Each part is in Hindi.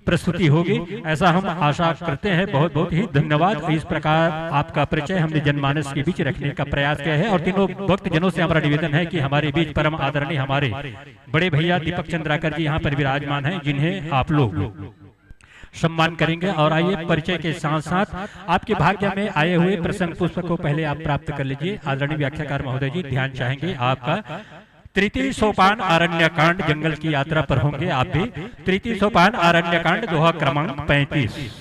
प्रस्तुति होगी, ऐसा हम आशा करते हैं। बहुत बहुत ही धन्यवाद। इस प्रकार आपका परिचय हमने जनमानस के बीच रखने का प्रयास किया है और तीनों भक्त जनों से हमारा निवेदन है कि हमारे बीच परम आदरणीय हमारे बड़े भैया दीपक चंद्राकर जी यहाँ पर विराजमान हैं, जिन्हें आप लोग सम्मान करेंगे। और आइए परिचय के साथ साथ आपके भाग्य में आए हुए प्रसंग पुष्प को पहले आप प्राप्त कर लीजिए। आदरणीय व्याख्याकार महोदय जी ध्यान चाहेंगे आपका। तृतीय सोपान आरण्य कांड, जंगल की यात्रा पर होंगे आप भी। तृतीय सोपान आरण्य कांड, दोहा क्रमांक 35।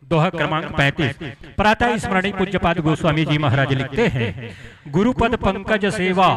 दोहा क्रमांक 35। प्रातः स्मरणीय पूज्यपाद गोस्वामी जी महाराज लिखते हैं, गुरुपद पंकज सेवा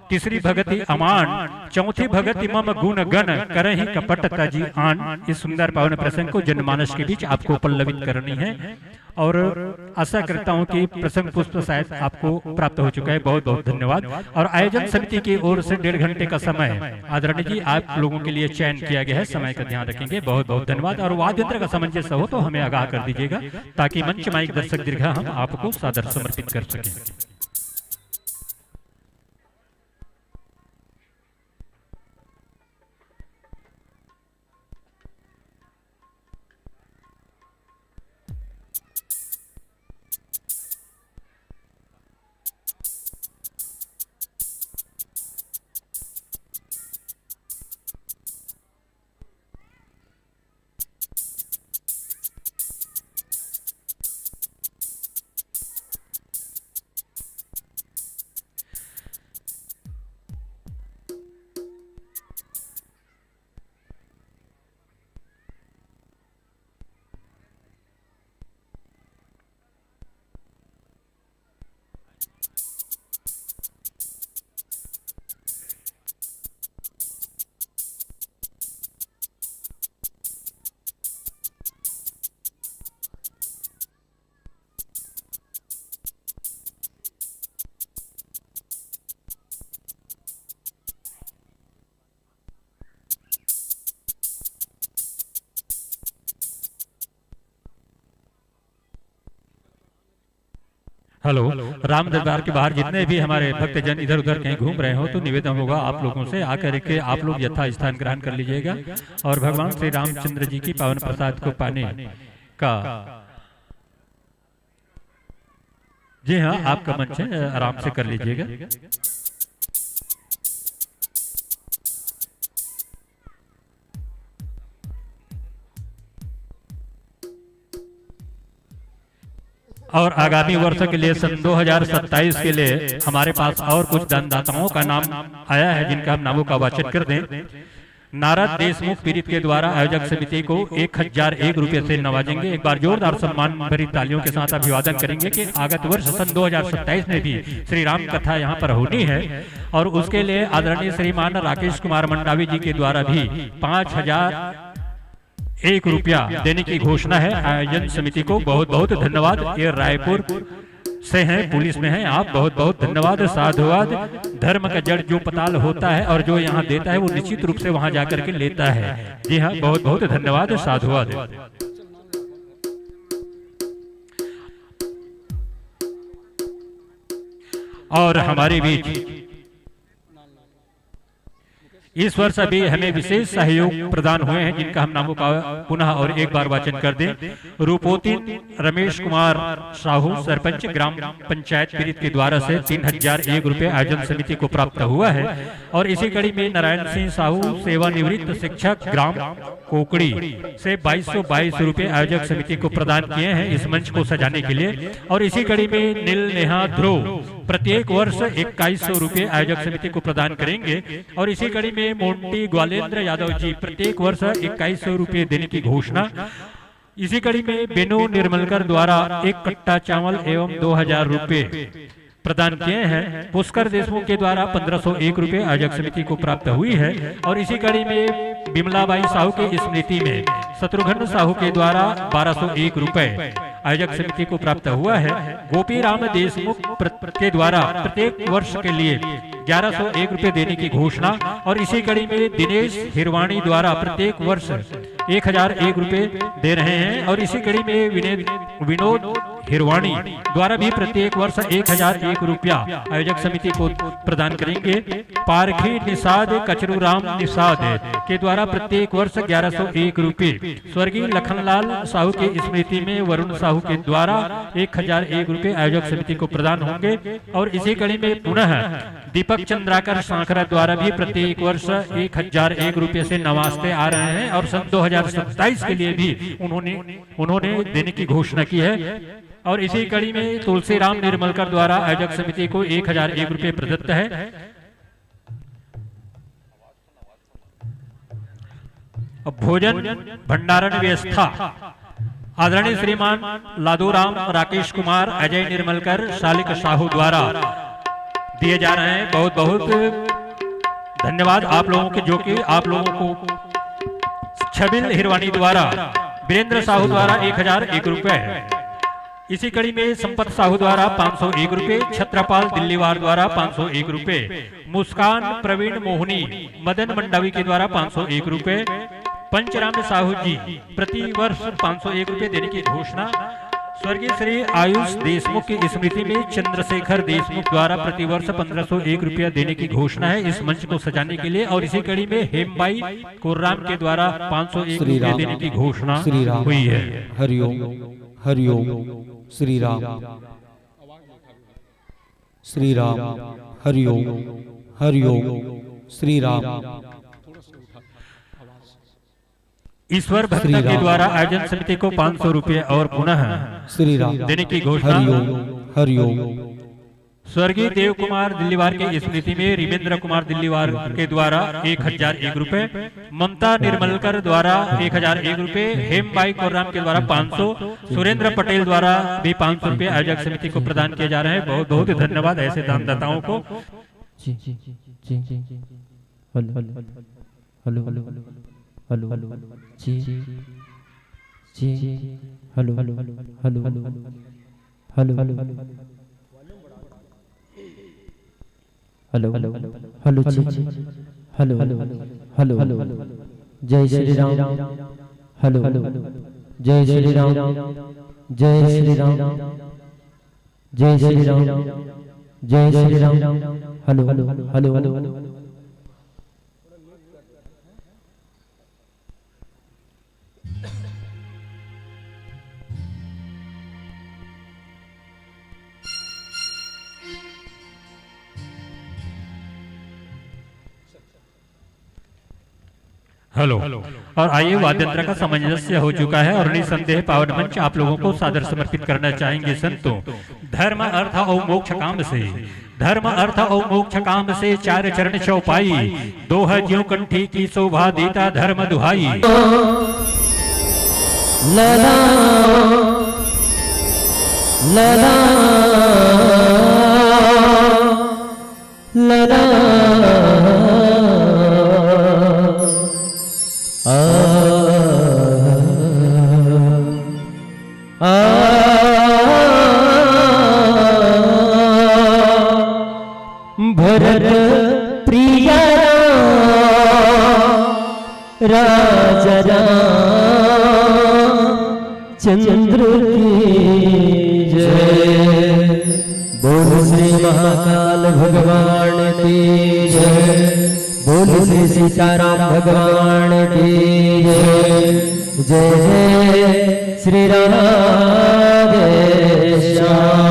तीसरी भगति अमान, चौथी भगति मम गुण गण करहि कपट तजी आन। इस सुंदर पावन प्रसंग को जनमानस के बीच आपको पल्लवित करनी है और आशा करता हूं कि प्रसंग पुष्प शायद आपको प्राप्त हो चुका है। बहुत बहुत धन्यवाद। और आयोजन समिति की ओर से 1.5 घंटे का समय आदरणीय जी आप लोगों के लिए चयन किया गया है, समय का ध्यान रखेंगे। बहुत बहुत धन्यवाद। और वाद्य यंत्र का सामंजस्य हो तो हमें आगाह कर दीजिएगा ताकि मंच माइक दर्शक दीर्घा हम आपको सादर समर्पित कर सकें। हेलो, राम दरबार के बाहर जितने भी हमारे भक्तजन इधर उधर कहीं घूम रहे हो तो निवेदन होगा आप लोगों से आकर के आप लोग यथा स्थान ग्रहण कर लीजिएगा और भगवान श्री रामचंद्र जी की पावन प्रसाद को पाने का जी हाँ आपका मंच है, आराम से कर लीजिएगा। और आगामी वर्ष के लिए सन 2027 के लिए हमारे पास और कुछ दानदाताओं का नाम आया है जिनका हम नामों का वाचन कर दें। नारद देशमुख पीड़ित के द्वारा आयोजक समिति को 1001 रुपये से नवाजेंगे। एक बार जोरदार सम्मान भरी तालियों के साथ अभिवादन करेंगे कि आगत वर्ष सन 2027 में भी श्री राम कथा यहाँ पर होनी है और उसके लिए आदरणीय श्रीमान राकेश कुमार मंडावी जी के द्वारा भी 5001 रुपया देने की घोषणा है आयोजन समिति को। बहुत बहुत धन्यवाद। ये रायपुर से हैं, पुलिस में हैं आप, बहुत बहुत धन्यवाद, साधुवाद। धर्म का जड़ जो पताल होता है और जो यहाँ देता है वो निश्चित रूप से वहां जाकर के लेता है। जी हाँ, बहुत बहुत धन्यवाद, साधुवाद। और हमारे बीच इस वर्ष अभी हमें विशेष सहयोग प्रदान हुए हैं जिनका हम नामों का पुनः और एक बार वाचन कर दें। रूपोती रमेश कुमार साहू सरपंच ग्राम पंचायत पीड़ित के द्वारा से 3001 रुपये आयोजन समिति को प्राप्त हुआ है। और इसी कड़ी में नारायण सिंह साहू सेवानिवृत्त शिक्षक ग्राम कोकड़ी से 2222 रुपये आयोजक समिति को प्रदान किए हैं इस मंच को सजाने के लिए। और इसी कड़ी में नील नेहा ध्रुव प्रत्येक वर्ष 2100 रुपये आयोजक समिति को प्रदान करेंगे। और इसी कड़ी में मोंटी ग्वालेंद्र यादव जी प्रत्येक वर्ष 2100 रुपये देने की घोषणा। इसी कड़ी में बेनू निर्मलकर द्वारा 1 कट्टा चावल एवं 2000 रुपये प्रदान किए हैं। पुष्कर देशमुख के द्वारा 1501 रुपये आयोजक समिति को प्राप्त हुई है। और इसी कड़ी में बिमलाबाई साहू के स्मृति में शत्रुघ्न साहू के द्वारा 1201 रुपये आयोजक समिति को प्राप्त हुआ है। गोपी राम देशमुख के द्वारा प्रत्येक वर्ष के लिए 1101 रुपये देने की घोषणा। और इसी कड़ी में दिनेश हिरवाणी द्वारा प्रत्येक वर्ष 1001 रुपये दे रहे हैं। और इसी कड़ी में विनोद हिरवाणी द्वारा भी प्रत्येक वर्ष 1001 रुपया आयोजक समिति को प्रदान करेंगे। पारखी निषाद कचरूराम निषाद के द्वारा प्रत्येक वर्ष 1101 रुपये। स्वर्गीय लखनलाल साहू की स्मृति में वरुण साहू के द्वारा 1001 रुपये आयोजक समिति को प्रदान होंगे। और इसी कड़ी में पुनः दीपक चंद्राकर सांकरा द्वारा भी प्रत्येक वर्ष 1001 रुपये से नवाजते आ रहे हैं और सन 2027 के लिए भी उन्होंने देने की घोषणा की है। और इसी कड़ी में तुलसीराम निर्मलकर द्वारा आयोजक समिति को 1001 रुपये प्रदत्त है। भोजन भंडारण व्यवस्था आदरणीय श्रीमान लादूराम राकेश कुमार अजय निर्मलकर शालिक साहू द्वारा दिए जा रहे हैं। बहुत बहुत धन्यवाद आप लोगों के, जो कि आप लोगों को छबिल हिरवानी द्वारा वीरेंद्र साहू द्वारा 1001 रुपए। इसी कड़ी में संपत साहू द्वारा 501 रुपए, छत्रपाल दिल्लीवार द्वारा 501 रुपए, मुस्कान प्रवीण मोहनी मदन मंडावी के द्वारा 501 रुपए, पंचराम साहू जी प्रति वर्ष 501 रुपए देने की घोषणा। स्वर्गीय श्री आयुष देशमुख की स्मृति में चंद्रशेखर देशमुख द्वारा प्रतिवर्ष 1501 रुपया देने की घोषणा है इस मंच को सजाने के लिए। और इसी कड़ी में हेमबाई कोर्राम के द्वारा 501 रुपया देने की घोषणा हुई है। हरिओम हरिओम श्री राम श्री राम हरिओम हरिओम श्री राम। ईश्वर भक्त के द्वारा आयोजन समिति को 500 रुपये और पुनः श्री राम देने की घोषणा। हरिओम। स्वर्गीय देव कुमार दिल्लीवार के स्मृति में रिमेंद्र कुमार दिल्लीवार के द्वारा 1001 रुपए, ममता निर्मलकर द्वारा 1001 रुपए, हेमबाई कोर्राम के द्वारा 500, सुरेंद्र पटेल द्वारा भी 500 रुपए आयोजक समिति को प्रदान किए जा रहे हैं। बहुत बहुत धन्यवाद ऐसे दानदाताओं को। Hello ji ji hello hello hello hello hello hello hello ji hello hello hello जय श्री राम हेलो जय श्री राम जय श्री राम जय श्री राम जय Shri Ram hello hello hello. Hello और आइए वाद्यंत्र का सामंजस्य हो चुका है और निसंदेह पावन मंच आप लोगों को सादर समर्पित करना चाहेंगे। संतों, धर्म अर्थ और मोक्ष काम से, धर्म अर्थ और मोक्ष काम से चार चरण चौपाई, दोह ज्यों कंठी की शोभा देता धर्म दुहाई। लला लला लला भरत प्रिय राजा चंद्र की जय। बोल श्री महाकाल भगवान की जय। बोल श्री सीताराम भगवान की जय। जय जय श्री राधे श्याम।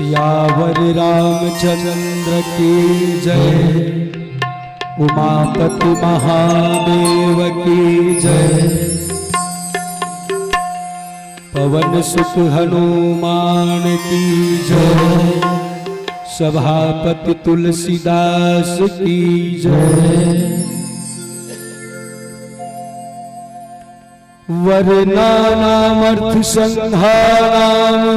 सियावर रामचंद्र की जय। उमापति महादेव की जय। पवन सुत हनुमान की जय। सभापति तुलसीदास की जय। वर्णानामर्थ संधानाम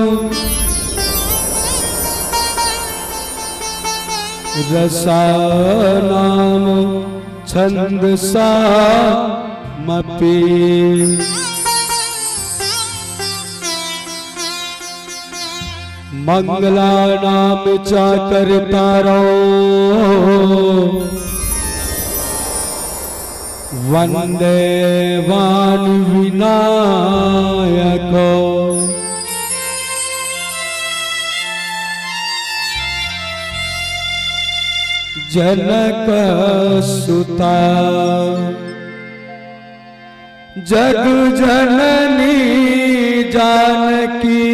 रसानाम छंदसामपि मंगलानाम चाकर्तारो वंदे वाणी विनायको। जनक सुता जग जननी जानकी।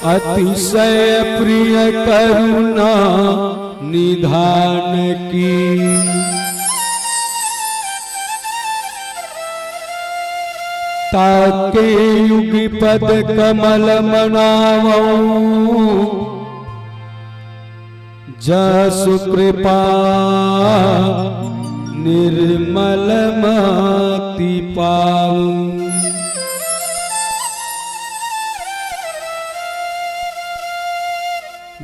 अतिशय प्रिय करुणा निधान की। ताके युगपद कमल मनावो। जसु कृपा निर्मल मति पाऊं।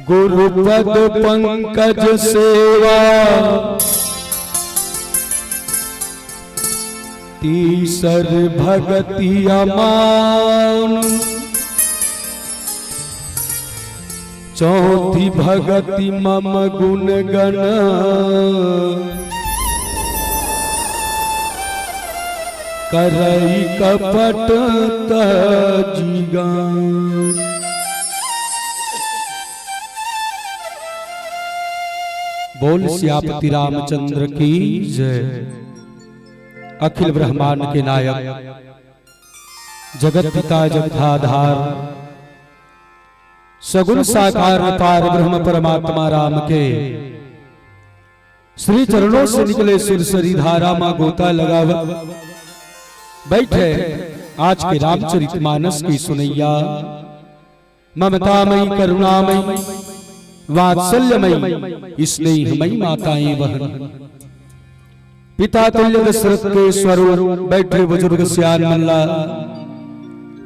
गुरुपद पंकज सेवा तीसर भगति अमान। चौथी भगति मम गुण गण। करई कपट तजीगान। बोल सियापति रामचंद्र की जय। अखिल ब्रह्मांड के नायक जगत पिता जगदाधार सगुण साकार पार ब्रह्म परमात्मा राम के श्री चरणों से निकले सुरसरी धारा मां गोता लगावत बैठे आज के रामचरितमानस की सुनैया। ममतामयी करुणामयी वात्सल्यमयी स्नेहमयी माताएं बहन। पिता तुल्य दशरथ के स्वरूप बैठे बुजुर्ग सियान मल्ला।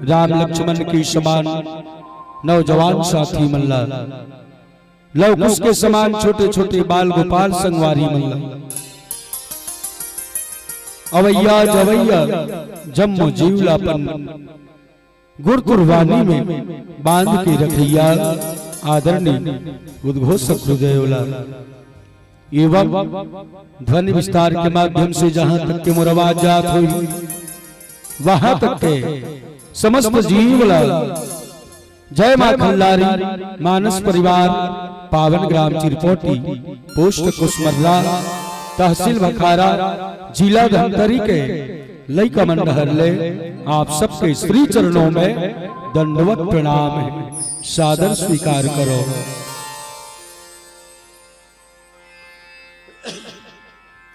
राम लक्ष्मण की समान नौजवान साथी मल्ला। लव कुश के समान छोटे छोटे बाल गोपाल संगवारी मल्ला। अवैया जवैया जम्मो जीवलापन गुर कुर्बानी में बांध के रखैया। आदरणीय उद्घोषक हृदयोला एवं ध्वनि विस्तार के माध्यम से जहां तक के मोर आवाज जात हुई वहां तक के समस्त जीवला जय मां खल्लारी मानस परिवार पावन ग्राम चिरपोटी पोस्ट कुशमर्रा तहसील भखारा जिला धमतरी के लइका मंडहर ले आप सबके श्री चरणों में दंडवत प्रणाम है। सादर स्वीकार करो।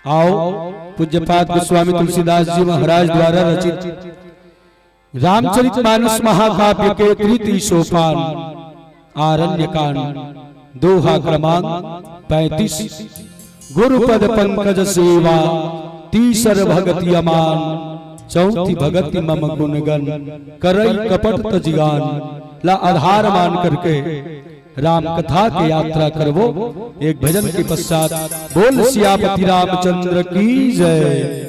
आओ पूज्यपाद गोस्वामी तुलसीदास जी महाराज द्वारा रचित रामचरितमानस महाकाव्य के तृतीय सोपान आरण्यकांड दोहा क्रमांक 35। गुरुपद पंकज सेवा तीसर भगति अमान। चौथी भगति मम गुणगन करई कपट तजिगान। ला आधार मान करके राम कथा की यात्रा करवो। एक भजन के पश्चात बोल सियापति रामचंद्र की जय।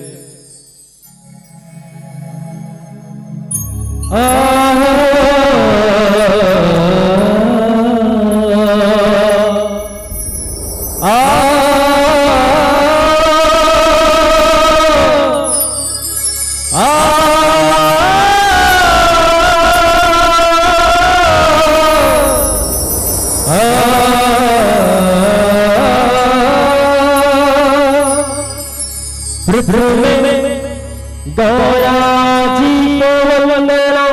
गौरा जी को वंदना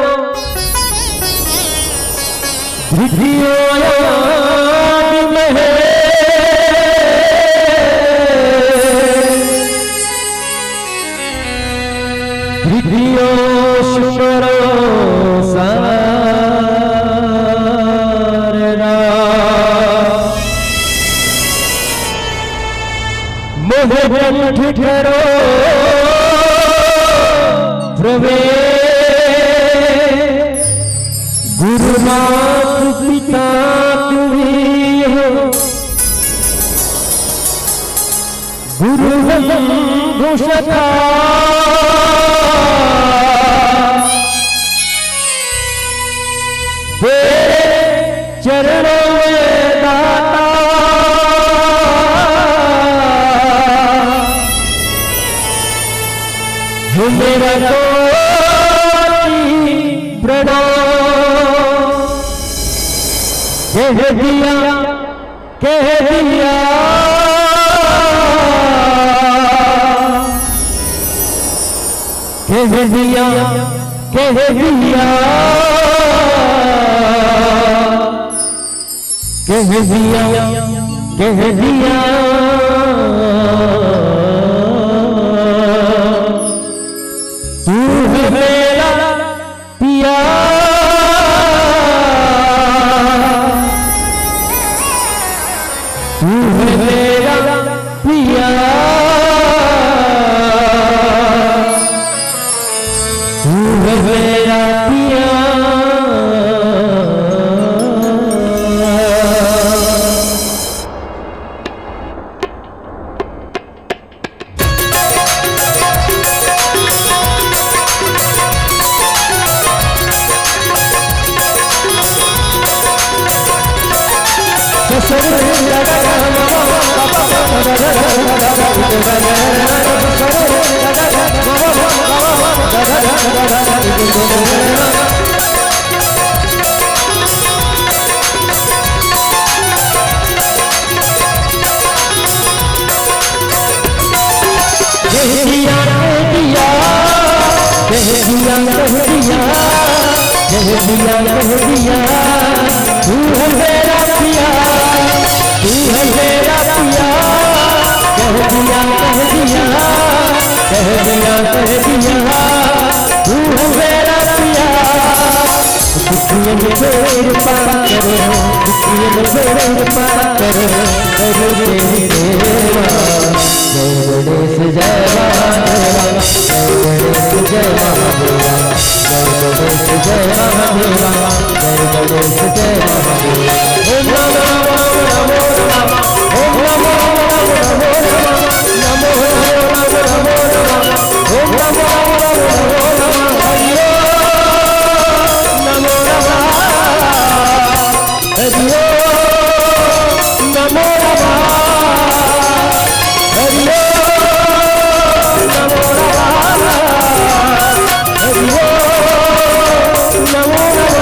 ठहरो प्रवेश गुरु मात पिता तुम्ही हो गुरु बंधु सखा तेरे चरणों में दाता मेरा कोटि प्रणाम कह दिया कह दिया कह दिया कह दिया कह दिया कह दिया तू है मेरा पिया तू है मेरा पिया तू है मेरा पिया तू है मेरा पिया तू है मेरा पिया कह दिया कह दिया कह दिया कह दिया तू है मेरा पिया दुखियों में कृपा करो दुखियों में कृपा करो करो तेरी देवा जय गणेश जय महादेवा जय गणेश जय महादेवा जय गणेश जय महादेवा जय गणेश जय महादेवा ओम नमो नमो नमो ओम नमो नमो नमो नमो नमो ओम नमो नमो हरि नमो नमः हरि नमो नमः हरि नमो नमः हरि नमो नमः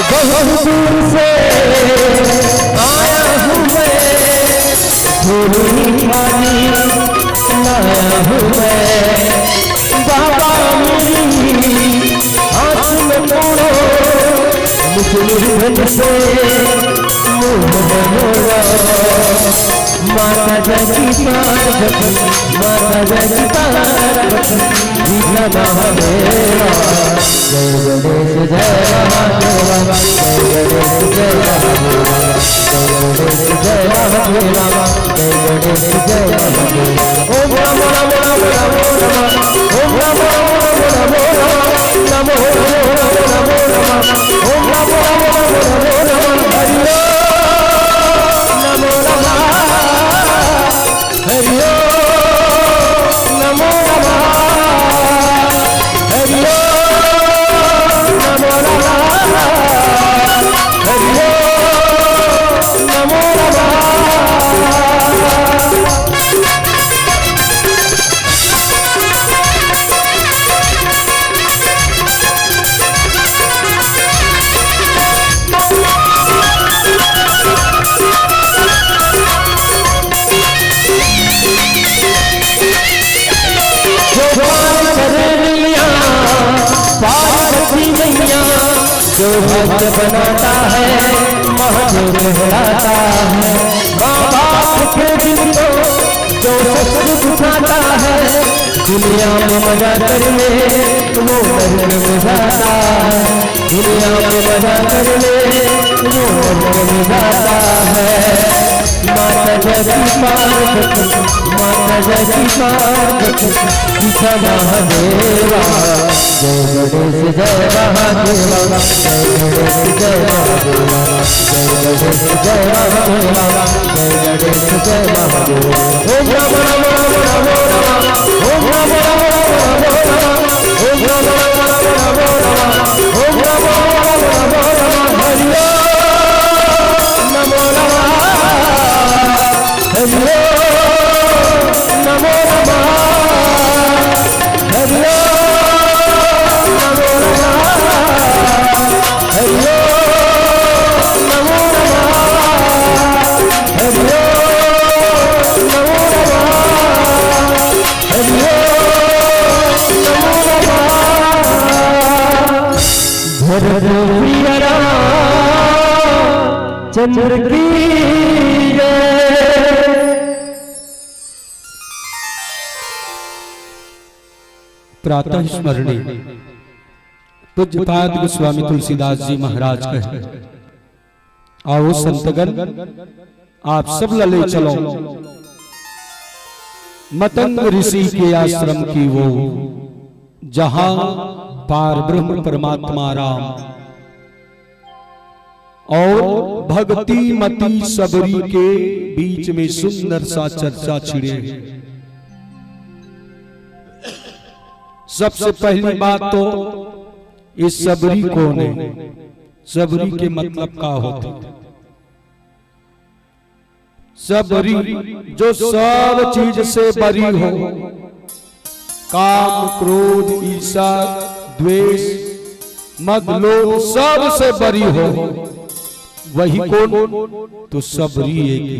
बहुत दूर से आया हूँ मैं धूली पानी लाया हूँ मैं बाबा मेरी हाथ में तोड़ो मुझे निर्धन से मोह बनोगा माता जगी पार्वती माता जगी पार्वती जीना महादेवा जय गणेश जय महादेवा जय गणेश जय महादेवा जय गणेश जय महादेवा जय गणेश जय महादेवा ओम नमो नमो नमो नमो ओम नमो नमो नमो नमो नमो ओम नमो नमो नमो हरि नमो नमः हरि नमो नमः हरि नमो नमः हरि नमो नमः सौभाग्य बनाता है, महादेव कहलाता है। माँ बाप के दिल को जो शख्स दुखाता है, दुनिया में मजा करने वो नरक में जाता है, दुनिया में मजा करने वो नरक में जाता है। माता जगती पार्वती, माता जगती पार्वती, पिता महादेवा। जय गणेश जय महादेवा, जय गणेश जय महादेवा, जय गणेश जय महादेवा, जय गणेश जय महादेवा। ओम नमो नमो नमो नमः, ओम नमो नमो नमो नमः, ओम नमो नमो नमो नमः, ओम नमो नमो नमो नमः। हरि ओम नमो नमः, हरि ओम नमो नमः, हरि ओम नमो नमः, हरि ओम नमो नमः, हरि ओम नमो नमः, हरि ओम नमो नमः। भरत प्रिय चंद्र की प्रातः स्मरणी पूज्यपाद गोस्वामी तुलसीदास जी महाराज कहे, आओ संतगण आप सब लले चलो मतंग ऋषि के आश्रम की वो, जहां पार ब्रह्म परमात्मा राम और भक्ति मती सबरी के बीच में सुंदर सा चर्चा छिड़े। सबसे पहली बात तो इस सबरी कौन है, सबरी के मतलब क्या होते? सबरी जो सब चीज से बरी हो, काम क्रोध ईर्षा द्वेष मद लोभ सब से बरी हो, वही कौन? तो सबरी एक ही।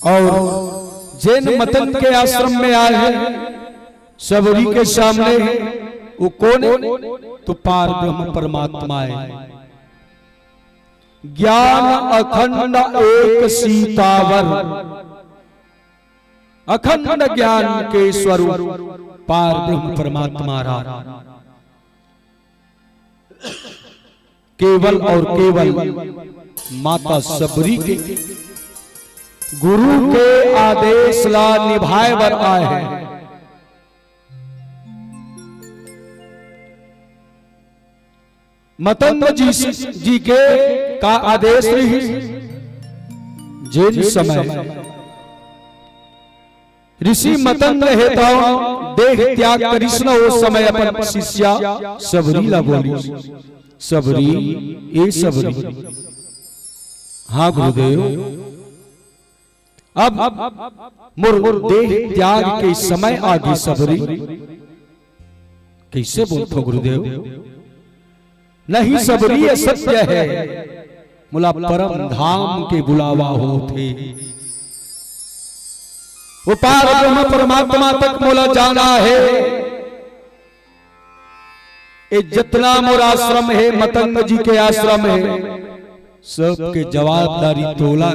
और जैन मतंग के आश्रम में आए हैं, सबरी के सामने वो कौन है? तो पार ब्रह्म परमात्मा है। ज्ञान अखंड एक सीतावर, अखंड ज्ञान के स्वरूप पार ब्रह्म परमात्मा राम। केवल और केवल माता सबरी के गुरु के आदेश ला निभाए बर आए हैं। मतंग जी के का आदेश रही, जिन समय ऋषि मतंग हेता देह त्याग कृष्ण उस समय अपन शिष्या सबरी ला बोली, सबरी ए सबरी, हाँ गुरुदेव अब मुर देह त्याग के समय आगे सबरी। कैसे बोलते हो गुरुदेव? नहीं सबरी सत्य है, मुला परम धाम के बुलावा होते, वो पार ब्रह्म परमात्मा तक मोला जाना है। ये जितना मोर आश्रम है, मतंग जी के आश्रम है, सबके जवाबदारी तोला।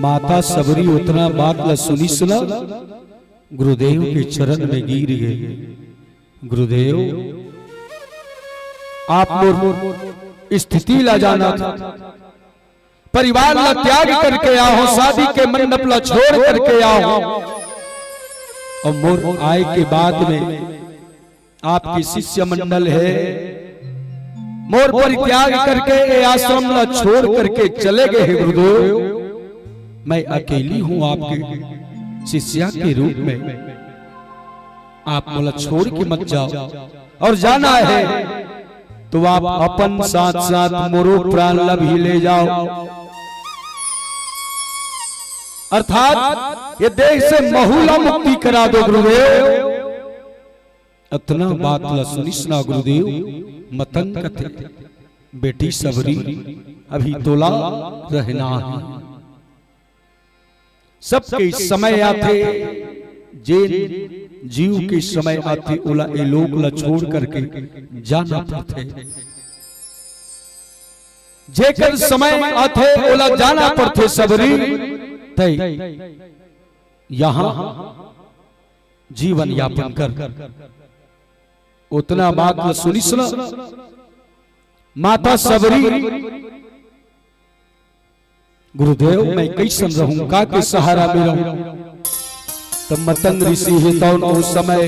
माता सबरी उतना बात ला सुनी सुना, गुरुदेव के चरण में गिर गए। गुरुदेव आप मोर स्थिति ला जाना था, परिवार ला त्याग करके आओ, शादी के मंडप ला छोड़ करके आओ, और मोर आए के बाद में आपके शिष्य मंडल है, मोर परित्याग करके आश्रम ला छोड़ करके चले गए हैं। गुरुदेव मैं अकेली हूं आपके शिष्या के रूप में, आप मोला छोड़ के मत जाओ, और जाना है तो आप अपन साथ साथ मोरो प्राण ला भी ले जाओ, अर्थात ये देह से महुला मुक्ति करा दो। गुरुदेव इतना बात ला सुनिसना गुरुदेव। मतंग कथे बेटी सबरी अभी तोला रहना है, सबके समय आते जेन जीव के समय आते ओला ए लोक ला छोड़ करके जाना पड़ते, जेकर समय आते ओला जाना पड़ते सबरी तय यहां जीवन यापन कर। उतना बात न सुनी सुना माता सबरी, गुरुदेव मैं कैसन रहूं, का के सहारा में रहूं। तब मतंग ऋषि हितौन उस समय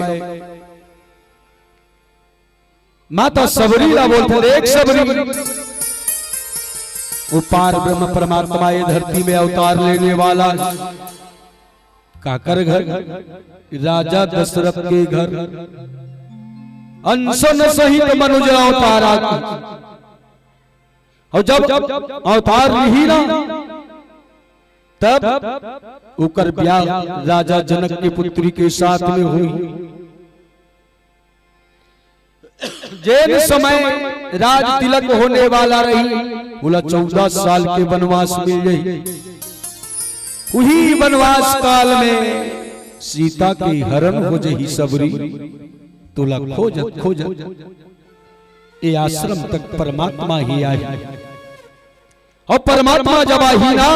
माता सबरी ला बोलते, एक सबरी वो पार ब्रह्म परमात्मा ये धरती में अवतार लेने वाला काकर घर, राजा दशरथ के घर अनशन सहित मनुज अवतार आके, और जब अवतार ही ना तब उकर ब्याह राजा जनक के पुत्री के साथ में हुई। जैन समय राज तिलक होने वाला रही, बोला 14 साल के वनवास मिल गई। वही वनवास काल में सीता के हरण हो जही सबरी, तुला खोजत खोजत ये आश्रम तक परमात्मा ही आई। और परमात्मा जब आई ना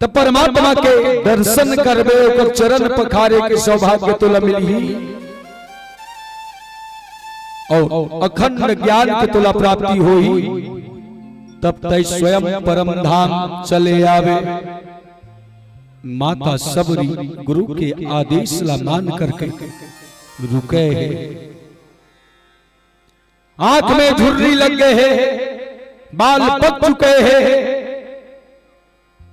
तो परमात्मा के दर्शन करबे, ओकर चरण पखारे के सौभाग्य तुला मिली, और अखंड ज्ञान के तुला प्राप्ति हुई। तब तय स्वयं परम धाम चले आवे। माता सबरी गुरु के आदेश ला मान करके रुके है। आंख में झुर्री लग गए है, बाल पक चुके हैं,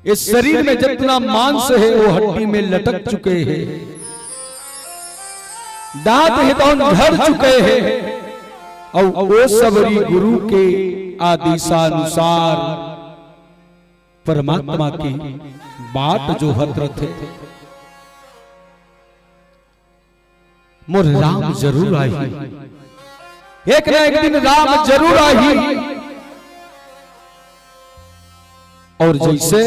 इस शरीर में जितना मांस है वो हड्डी में लटक चुके हैं, दांत हितौन झड़ चुके हैं। और वो सबरी गुरु के आदेशानुसार परमात्मा की बात जो हत थे, मोर राम जरूर आई, एक ना एक दिन राम जरूर आई। और जैसे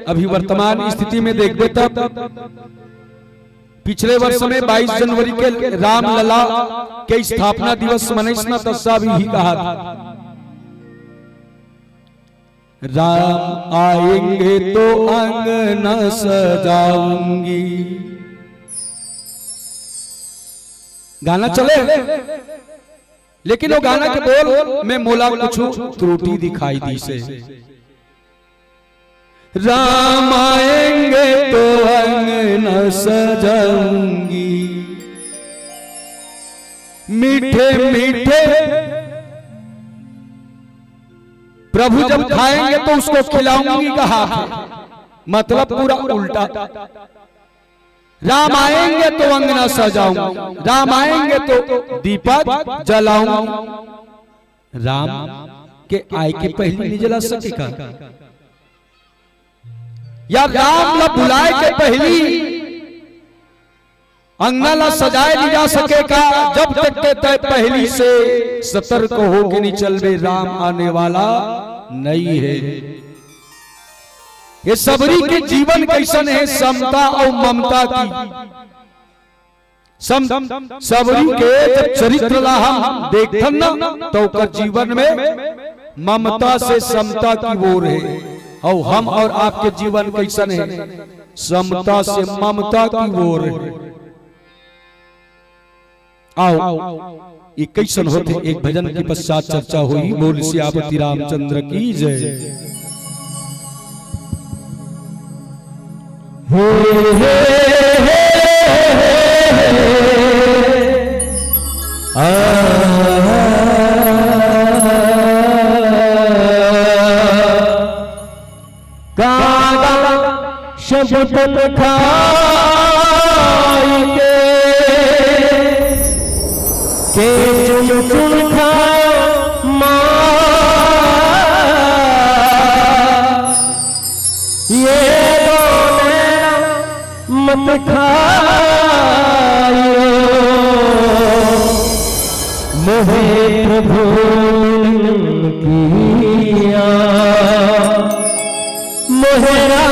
अभी वर्तमान स्थिति में देख दे, तब पिछले वर्ष में 22 जनवरी के रामलला के स्थापना दिवस मनीषना तस्सा भी ही कहा था, राम आएंगे तो अंगना सजाऊंगी। गाना चले, लेकिन वो गाना के बोल में मोला कुछ त्रुटि दिखाई दी से, राम आएंगे तो अंगना सजाऊंगी, मीठे मीठे प्रभु जब खाएंगे तो उसको खिलाऊंगी कहा, मतलब पूरा उल्टा। राम आएंगे तो अंगना सजाऊंगी, राम आएंगे तो दीपक जलाऊंगी। राम के आय के पहले नहीं जला सकेगा, या राम ला बुलाए के पहली अंगना ला सजाए नहीं जा सकेगा, जब तक के तय पहली से सतर्क हो के नहीं चलवे, राम आने वाला नहीं है। ये सबरी के जीवन कैसन है, समता और ममता की। सबरी के जब चरित्र ला हम देखथन ना तो कर जीवन में ममता से समता की ओर है, और हम और आपके जीवन कैसन है, समता से ममता की ओर है। आओ ये कैसन होते, एक भजन के पश्चात चर्चा हुई। बोल सियापति रामचंद्र की जय। हे हे हे शब्द खाई के चुन चुन खाओ ये मत खाओ मोहे प्रभु किया मोहरा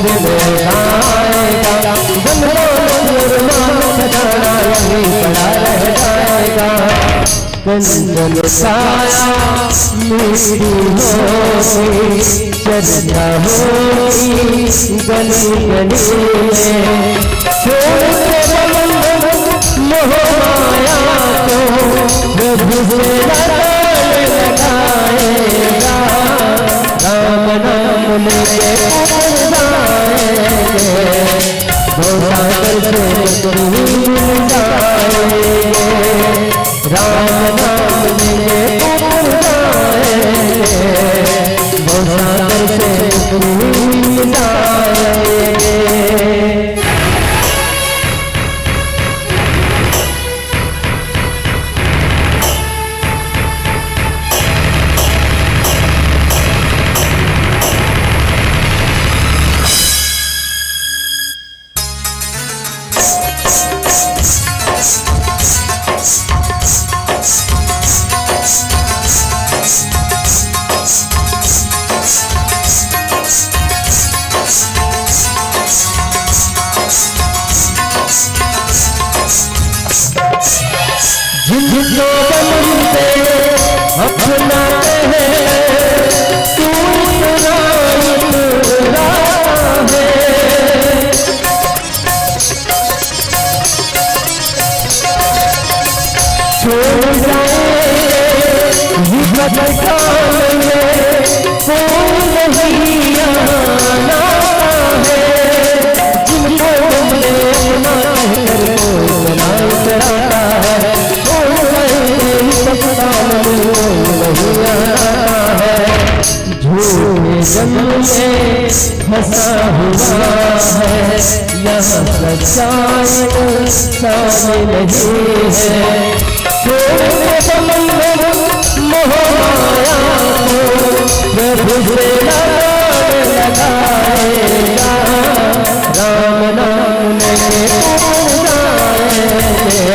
मंदिर में आएगा, खजाना यहीं पड़ा रह जाएगा। कंचन साया मेरी होगी, चर्चा होगी गली गली में। छोड़ के मोह माया को प्रभु से लगाएगा, राम नाम लेके ऊपर जाएंगे, भवसागर से मिल जाएंगे। राम नाम लेके ऊपर जाएंगे, भवसागर से मिल जाएंगे। जिनको बनते अपना है, तू इतना है। छोड़ जाए कोई नहीं आना है, जिनको अपने अपना है, झूठे जन्म में फंसा हुआ है, यहाँ सच्चाई सामने नहीं है। छोड़ समंदर मोह माया को प्रभु से लगाएगा, राम नाम लेके ऊपर जाएंगे,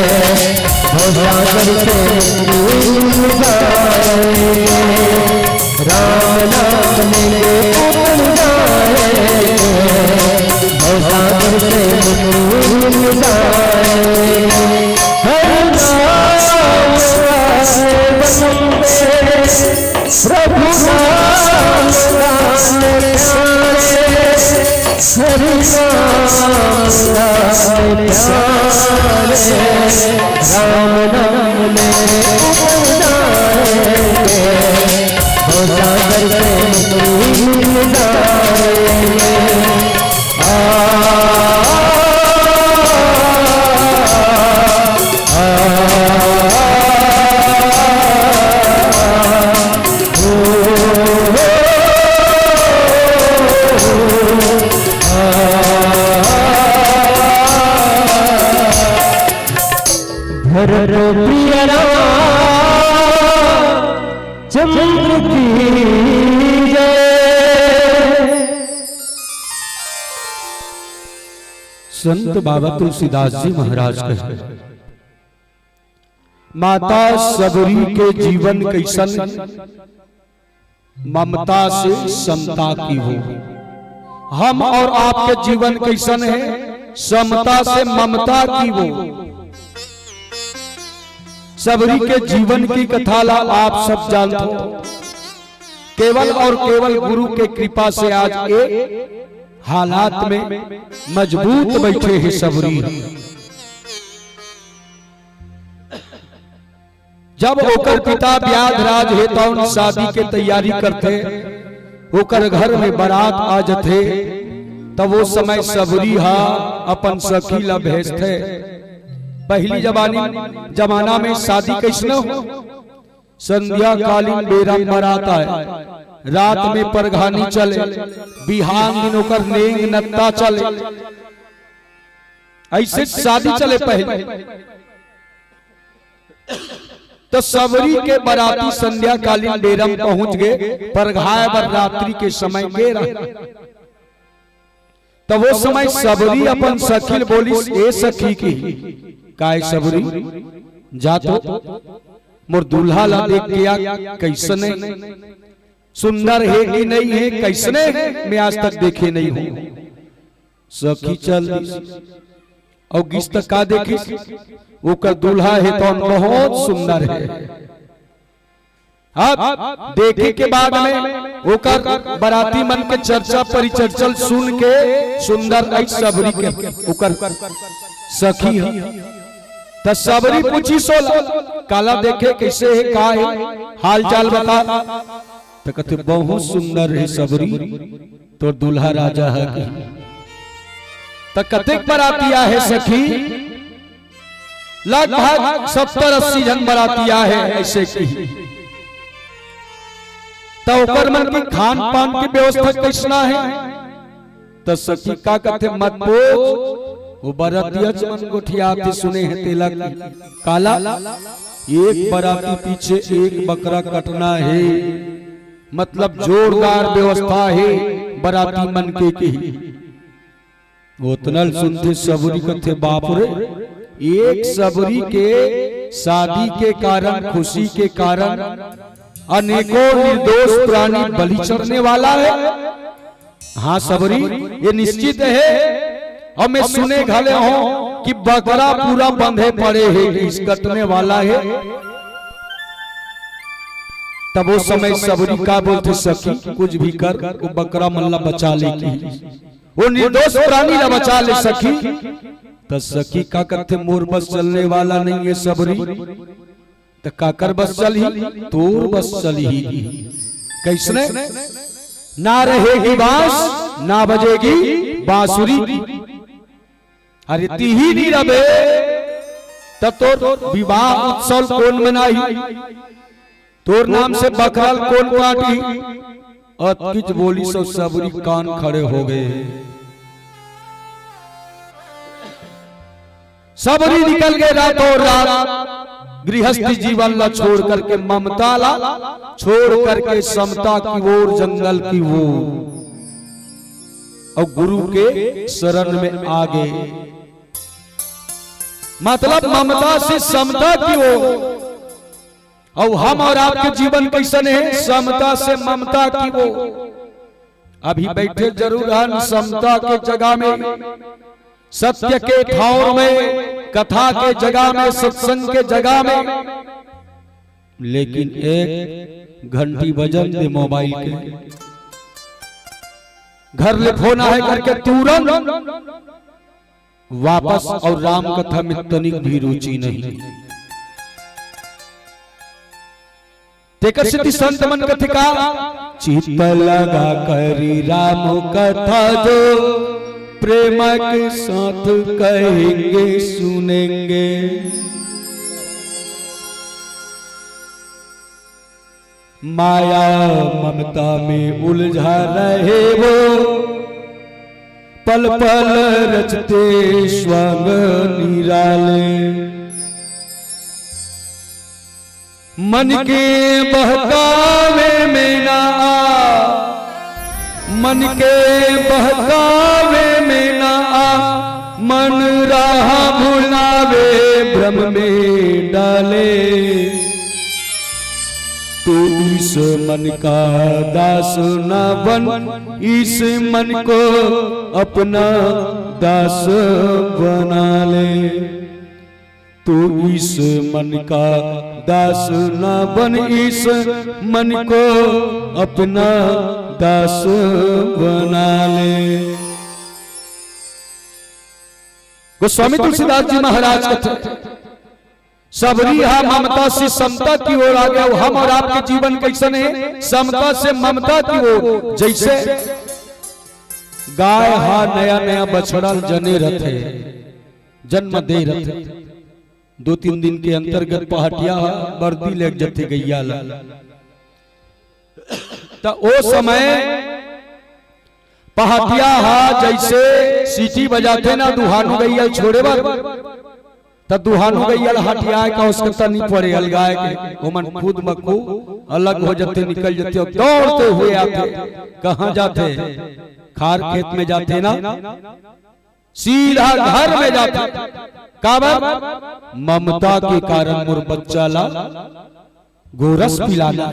भवसागर से मिल जाएंगे। राम नाम लेके ऊपर जाएंगे, भवसागर से मिल जाएंगे। हर नाम प्रभु नाम गाने प्यारे, हर नाम प्यारे। राम नाम लेके ऊपर जाएंगे, भवसागर से मिल जाएंगे। प्रिय चंद्र की जय। संत बाबा तुलसीदास जी महाराज कहते हैं, माता सबरी के जीवन कैसन, ममता से समता की हो। हम और आपके जीवन कैसन है, समता से ममता की हो। सबरी के जीवन की कथा ला आप सब जानते हो। केवल और केवल गुरु के कृपा से आज एक हालात में मजबूत बैठे हैं सबरी। जब ओकर पिता व्याधराज है तो शादी के तैयारी करते, ओकर घर में बारात आ जाते, तब वो समय सबरी हा अपन सखी ला भेजते। पहली जमाना में शादी कैसे हो, संध्या कालीन बेरा बारात आए, रात में परघानी चले, बिहान दिन ओकर नेंग नत्ता चले, ऐसे शादी चले पहले। तो सबरी के बराती संध्या कालीन डेरा में पहुंच गए, परघाए बर रात्रि के समय गेरा। तो वो समय सबरी अपन सखी बोली, ए सखी की काय सबरी जातो मोर दूल्हा ला देख के कैसने, सुंदर है कि नहीं है, कैसने मैं आज तक देखे नहीं हूं। सखी चल और गिस तक का देखी ओकर दूल्हा है तो बहुत सुंदर है। अब देखे के बाद में ओकर बराती मन के चर्चा परिचर्चल सुन के सुंदर सबरी के ओकर सखी तो सबरी पूछी सोला काला देखे कैसे है का है हाल चाल बता तो कहते बहुत सुंदर है सबरी तो दूल्हा राजा है तो कतेक बरातिया है सखी लगभग 70-80 जन बरातिया है ऐसे की तो ओकर मन की खान पान की व्यवस्था कैसना है तो सखी का कहते मत पूछ वो बरातिया मन गोठियाते सुने हैं तिलक काला एक बराती पीछे एक बकरा कटना है मतलब जोरदार व्यवस्था है बराती मन के की उतनल सुनते सबरी कथे बाप रे एक सबरी के शादी के कारण खुशी के कारण अनेकों निर्दोष प्राणी बलि चढ़ने वाला है। हाँ सबरी ये निश्चित है और मैं सुने घले हूं कि बकरा पूरा बंधे पड़े है इस कटने वाला है। तब वो समय सबरी का बोलते सखी कुछ भी कर वो बकरा मल्ला बचा लेगी वो निर्दोष प्राणी ला बचा ले सखी तो सखी का कहते मोर बस चलने वाला नहीं है सबरी तो काकर बस चल ही तोर बस चल ही कैसने ना रहेगी बांस ना बजेगी बांसुरी अरे ती ही नहीं रबे तब तो विवाह उत्सव कौन मनाई तोर नाम से बकराल कौन काटी और किच बोली सब सबरी कान खड़े हो गए। सबरी निकल गए रातों रात गृहस्थी जीवन ला छोड़ करके ममता ला छोड़ करके समता की ओर जंगल की ओर और गुरु के शरण में आ गए मतलब ममता से समता की ओर। और हम और आपके जीवन कैसन है समता से ममता की वो अभी बैठे जरूर हैं समता के जगह में सत्य के ठाउर में कथा के जगह में सत्संग के जगह में लेकिन एक घंटी बजन दे मोबाइल के घर ले फोन है करके तुरंत वापस और राम कथा में तनिक भी रुचि नहीं। तेकर सिद्धि संत मन कथिका चित्त लगा करी राम कथा जो प्रेम के साथ कहेंगे सुनेंगे माया ममता में उलझा रहे वो पल पल रचते स्वंग निराले मन के बहकावे में ना आ मन के बहकावे में ना आ मन राह भुलावे भ्रम में डाले तो इस मन का दास ना बन इस मन को अपना दास बना ले तो इस मन का दास ना बन इस मन को अपना दास बना ले। गोस्वामी तुलसीदास जी महाराज कहते सबरी हा ममता से समता की ओर आ गया। हम और आपके जीवन कैसन है समता से ममता की ओर। जैसे गाय हा नया नया बछड़ा जने रहते जन्म दे रहते 2-3 दिन के अंतर्गत पहाटिया बर्दी लेक जते गैया ला तो ओ समय पहाटिया हा जैसे सीटी बजाते ना दुहानु गैया छोड़े बार तब दुहानु गैया हटिया का उसका तनी पड़े अलगाए के ओमन खुद मखू अलग हो जाते निकल जाते और दौड़ते हुए आते कहां जाते खार खेत में जाते ना सीधा घर में जाते काबर ममता के कारण मोर बच्चा ला गोरस पिलाना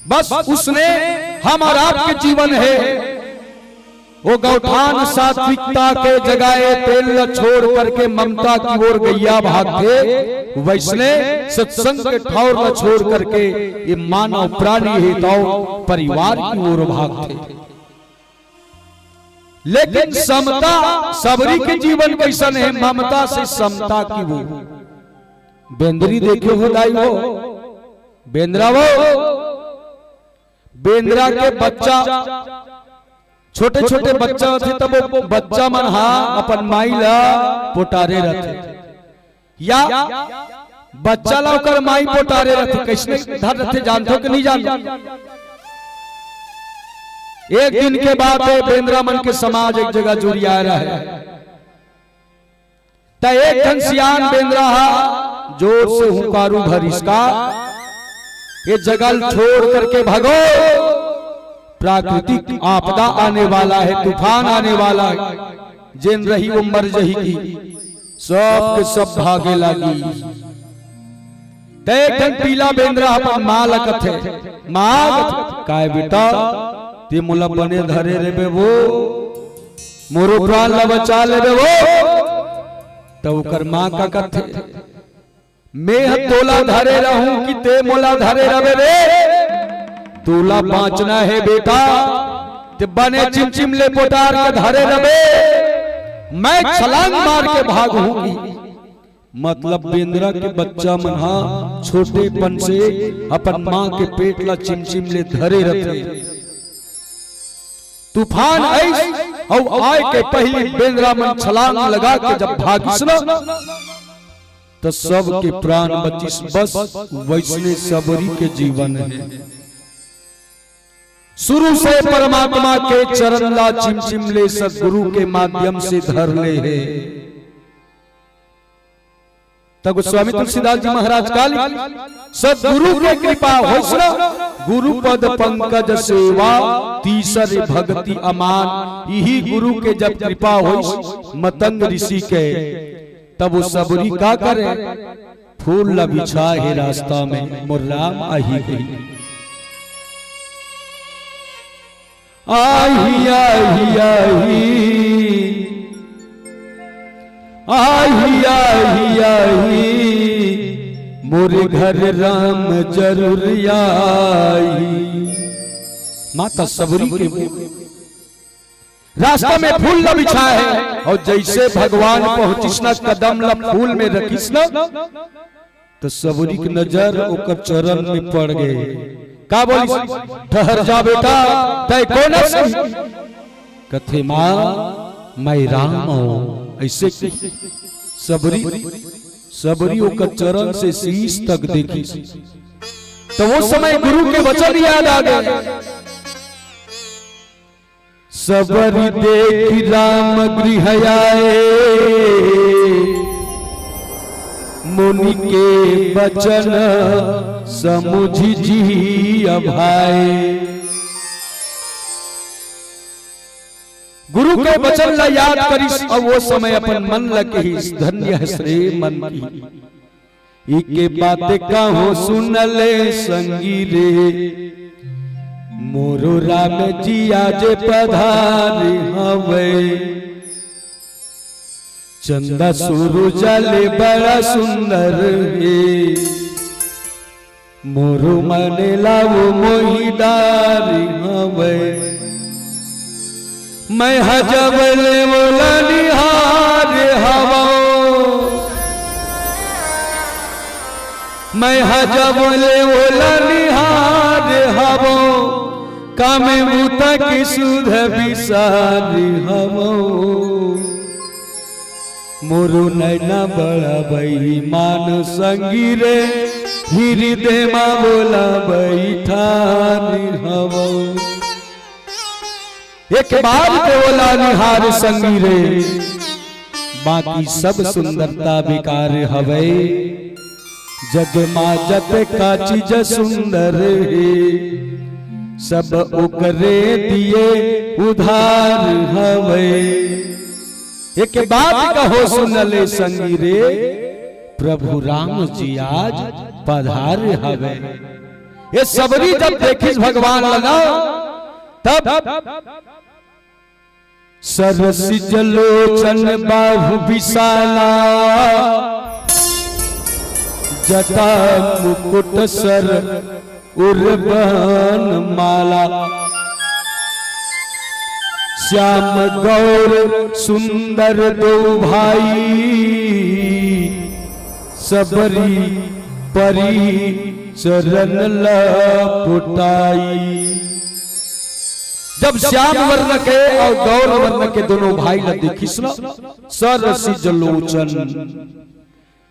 बस उसने हम और आपके जीवन है वो गौठान सात्विकता के जगाए तेल न छोड़ करके ममता की ओर गैया भागते, वैसने सत्संग के ठौर न छोड़ करके ये मानव प्राणी हेताओं परिवार की ओर भागते। लेकिन समता सबरी के जीवन कैसा है, ममता से समता की वो बेंद्री देखे हो दाई हो बेंद्रा वो बेंद्रा के बच्चा छोटे छोटे बच्चा थे तब वो बच्चा मन हा अपन माई ला पोटारे रहते या बच्चा ला ओकर माई पोटारे रहते, कैसे धर रहते जानते कि नहीं जानते। एक दिन के बाद बेंद्रा मन के समाज एक जगह जुड़िया रहा है, तो एक घनश्याम बेंद्रा हा जोर से हुंकारू भरिश्का ये जगह छोड़ करके भागो, प्राकृतिक आपदा आने वाला है, तूफान आने वाला है, जिन रही वो मर जही की, सब के सब भागे लगी। देखन पीला बेंद्रा अपन माँ लकत है, माँ काय बेटा ते मुला बने धरे रे बे वो मोरो प्राण ला बचा ले बे वो, तो कर माँ का कथे मैं तोला धरे रहूं कि ते मोला धरे रवे रे, तोला बाँचना है बेटा ते बने चिमचिम ले पोटार के धरे रवे, मैं छलांग मार के भागूंगी। मतलब बेंद्रा के बच्चा मना छोटेपन से अपन माँ के पेट ला चिमचिम ले धरे रहते, तूफान और आए के पहले बेंद्रा मन छलांग लगा के जब भागिस तो सब के प्राण बचिस, बस वैसने सबरी के जीवन है। शुरू से परमात्मा के चरण ला चिमचिम ले सदगुरु के माध्यम से धर ले है। तब स्वामी तुलसीदास जी महाराज काली सदगुरु के कृपा होइसना, गुरु पद पंकज सेवा तीसरे भक्ति अमान, यही गुरु के जब कृपा होइस मतंग ऋषि के, तब वो सबरी का करे फूल ला बिछा है रास्ता में, मुर्राम आही गई आही आही आही आही आही मोरे घर राम जरूर आई। माता सबरी के रास्ता में फूल न बिछा है, और जैसे भगवान पहुंचिस न कदम ला फूल में रखिस न, तो सबरी की नजर ओकर चरण में पड़ गए। का बोली ठहर जा बेटा तय कौन है, कथे माँ मैं राम हूं, ऐसे सबरी सबरी ओकर चरण से शीश तक देखी, तो वो समय गुरु के वचन याद आ गए। सबरी देख राम गृह आए, मुनि के वचन समुझ जी अभाए। गुरु के वचन ला याद करिस, और वो समय अपन मन लगे धन्य है श्रे मन की, इके बातें कहो सुनले संगी रे, मोरो राम जी आज पधारे हवे, चंदा सूरज जले बड़ा सुंदर है, मोरो मने लावो मोही डारी हवे, मैं हजबले बोला निहार हवा, मैं हजबले बोला निहार हवा, कामे मुता की सुध विसारी हवा, मोरू नैना बड़ा बई मान संगी रे, हृदय माँ बोला बैठानी हवा, एक बार बोला निहार संगी रे, बाकी सब सुंदरता बेकार हवे, जग माँ जत का चीज सुंदर है, सब ओकरे दिए उधार हवे, एक बात कहो सुन ले संगी रे, प्रभु राम जी आज पधार हवे। ये सबरी जब देखिस भगवान लगा, तब सरसिज लोचन बाहु विशाला जटा मुकुट सर उर्बन माला श्याम गौर सुंदर दो भाई सबरी परी चरण लपुटाई। जब श्याम वर्ण के और गौर वर्ण के दोनों भाई ल देखिसला सरसिज लोचन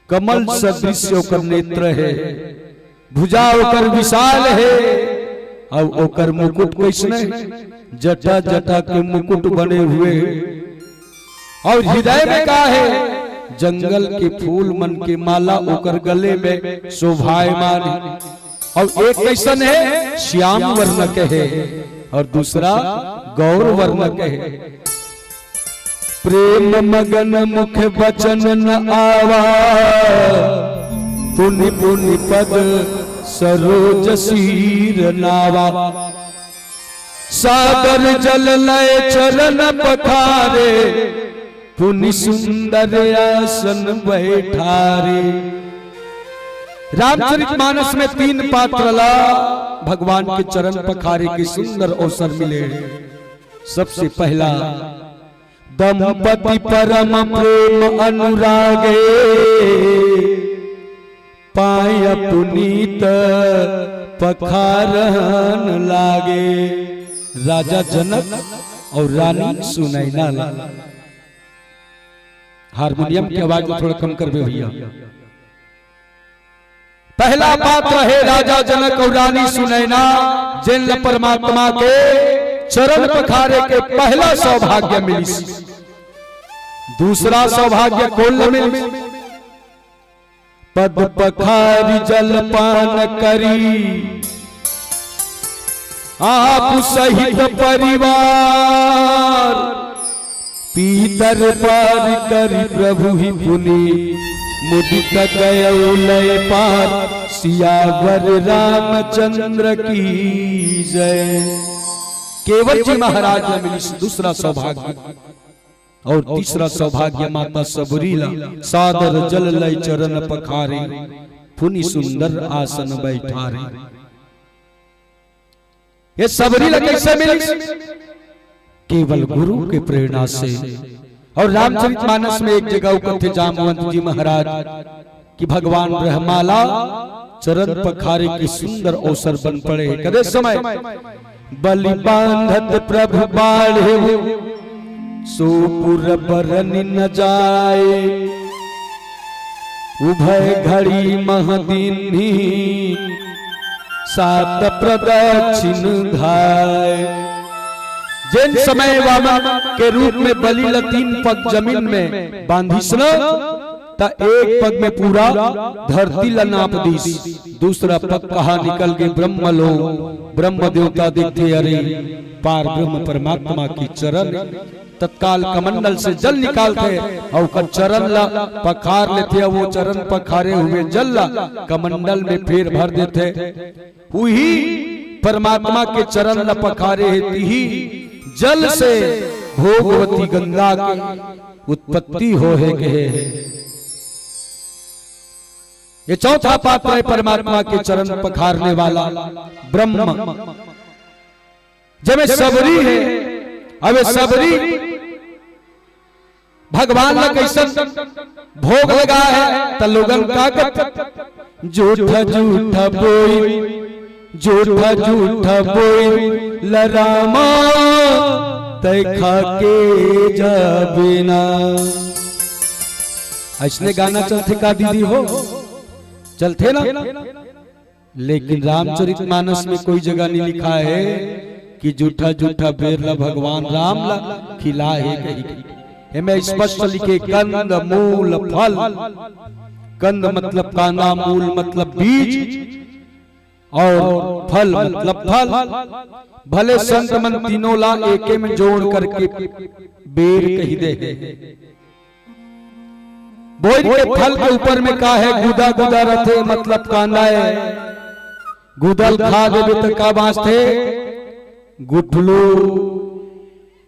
कमल सदृश ओकर नेत्र है, भुजा ओकर विशाल है और ओकर मुकुट कैसने जटा जटा के मुकुट बने हुए और हृदय में का है जंगल के फूल मन के माला ओकर गले में शोभायमान है। और एक कैसन है श्याम वर्ण के है और दूसरा गौर वर्ण के है। प्रेम मगन मुख बचन न आवा पुनि पुनि पद सरोज शीर नावा सागर जल लय चरण पखारे पुनि सुंदर आसन बैठारे। रामचरितमानस में 3 पात्र ला भगवान के चरण पखारे के सुंदर अवसर मिले। सबसे पहला दंपति परम प्रेम अनुरागे पाय पुनीत पखारन लागे। राजा जनक और रानी सुनैना ला। हारमोनियम की आवाज को थोड़ा कम कर दे भैया। पहला पात्र है राजा जनक और रानी सुनैना जिन परमात्मा के चरण पखारे के पहला सौभाग्य मिली। दूसरा सौभाग्य कौन मिली? पद पखारी जलपान करी आप सहित परिवार पीतर पार करी प्रभु ही पुनि मुदित गयो लय पार सियावर रामचंद्र की जय। केवल जी महाराज ने मिली दूसरा सौभाग्य। और तीसरा सौभाग्य माता सबरीला सादर जल लय चरण पखारे पुनि सुंदर आसन बैठारे। ये सबरीला कैसे मिली? केवल गुरु के प्रेरणा से। और रामचरितमानस में एक जगह कहते जामवंत जी महाराज कि भगवान ब्रह्माला चरण पखारे की सुंदर अवसर बन पड़े। कदे समय बलि बांधत प्रभु बाढ़े सोपुर बरनि न जाए उभय घड़ी महदीनी सात प्रदक्षिण धाय। जिन समय वामन के रूप में बलि 3 पग जमीन में बांधिसन ता एक पग में पूरा धरती ला नाप दीस। दूसरा पग कहा निकल गए ब्रह्मलोक। ब्रह्म देवता देखते अरे पार ब्रह्म परमात्मा की चरण। तत्काल कमंडल से जल निकालते और चरण ला पखार लेते। वो चरण पखारे हुए जल ला कमंडल में फेर भर देते। वही परमात्मा के चरण ला पखारे ही जल से भोगवती गंगा की उत्पत्ति हो है कहे। ये चौथा पात्र है परमात्मा के चरण पखारने वाला ब्रह्म। जब सबरी है अब सबरी भगवान ने कैसे भोग लगा है तो लोगन का झूठा झूठा बोई झूठा झूठा बोई लरामा तय खा के जा बिना। ऐसने गाना चलते का दीदी हो चलते ना। लेकिन रामचरितमानस में कोई जगह नहीं लिखा है कि झूठा झूठा बेर ला भगवान राम ला खिला है कहीं। हमें स्पष्ट लिखे कंद मूल फल। कंद मतलब कांदा, मूल मतलब बीज और फल मतलब फल। भले संत मन तीनों ला एके में जोड़ करके बेर कही दे। बोल के फल के ऊपर में का है गुदा गुदा रथे मतलब कांदा है। गुदल खा देवे तो का बाँचते गुठलू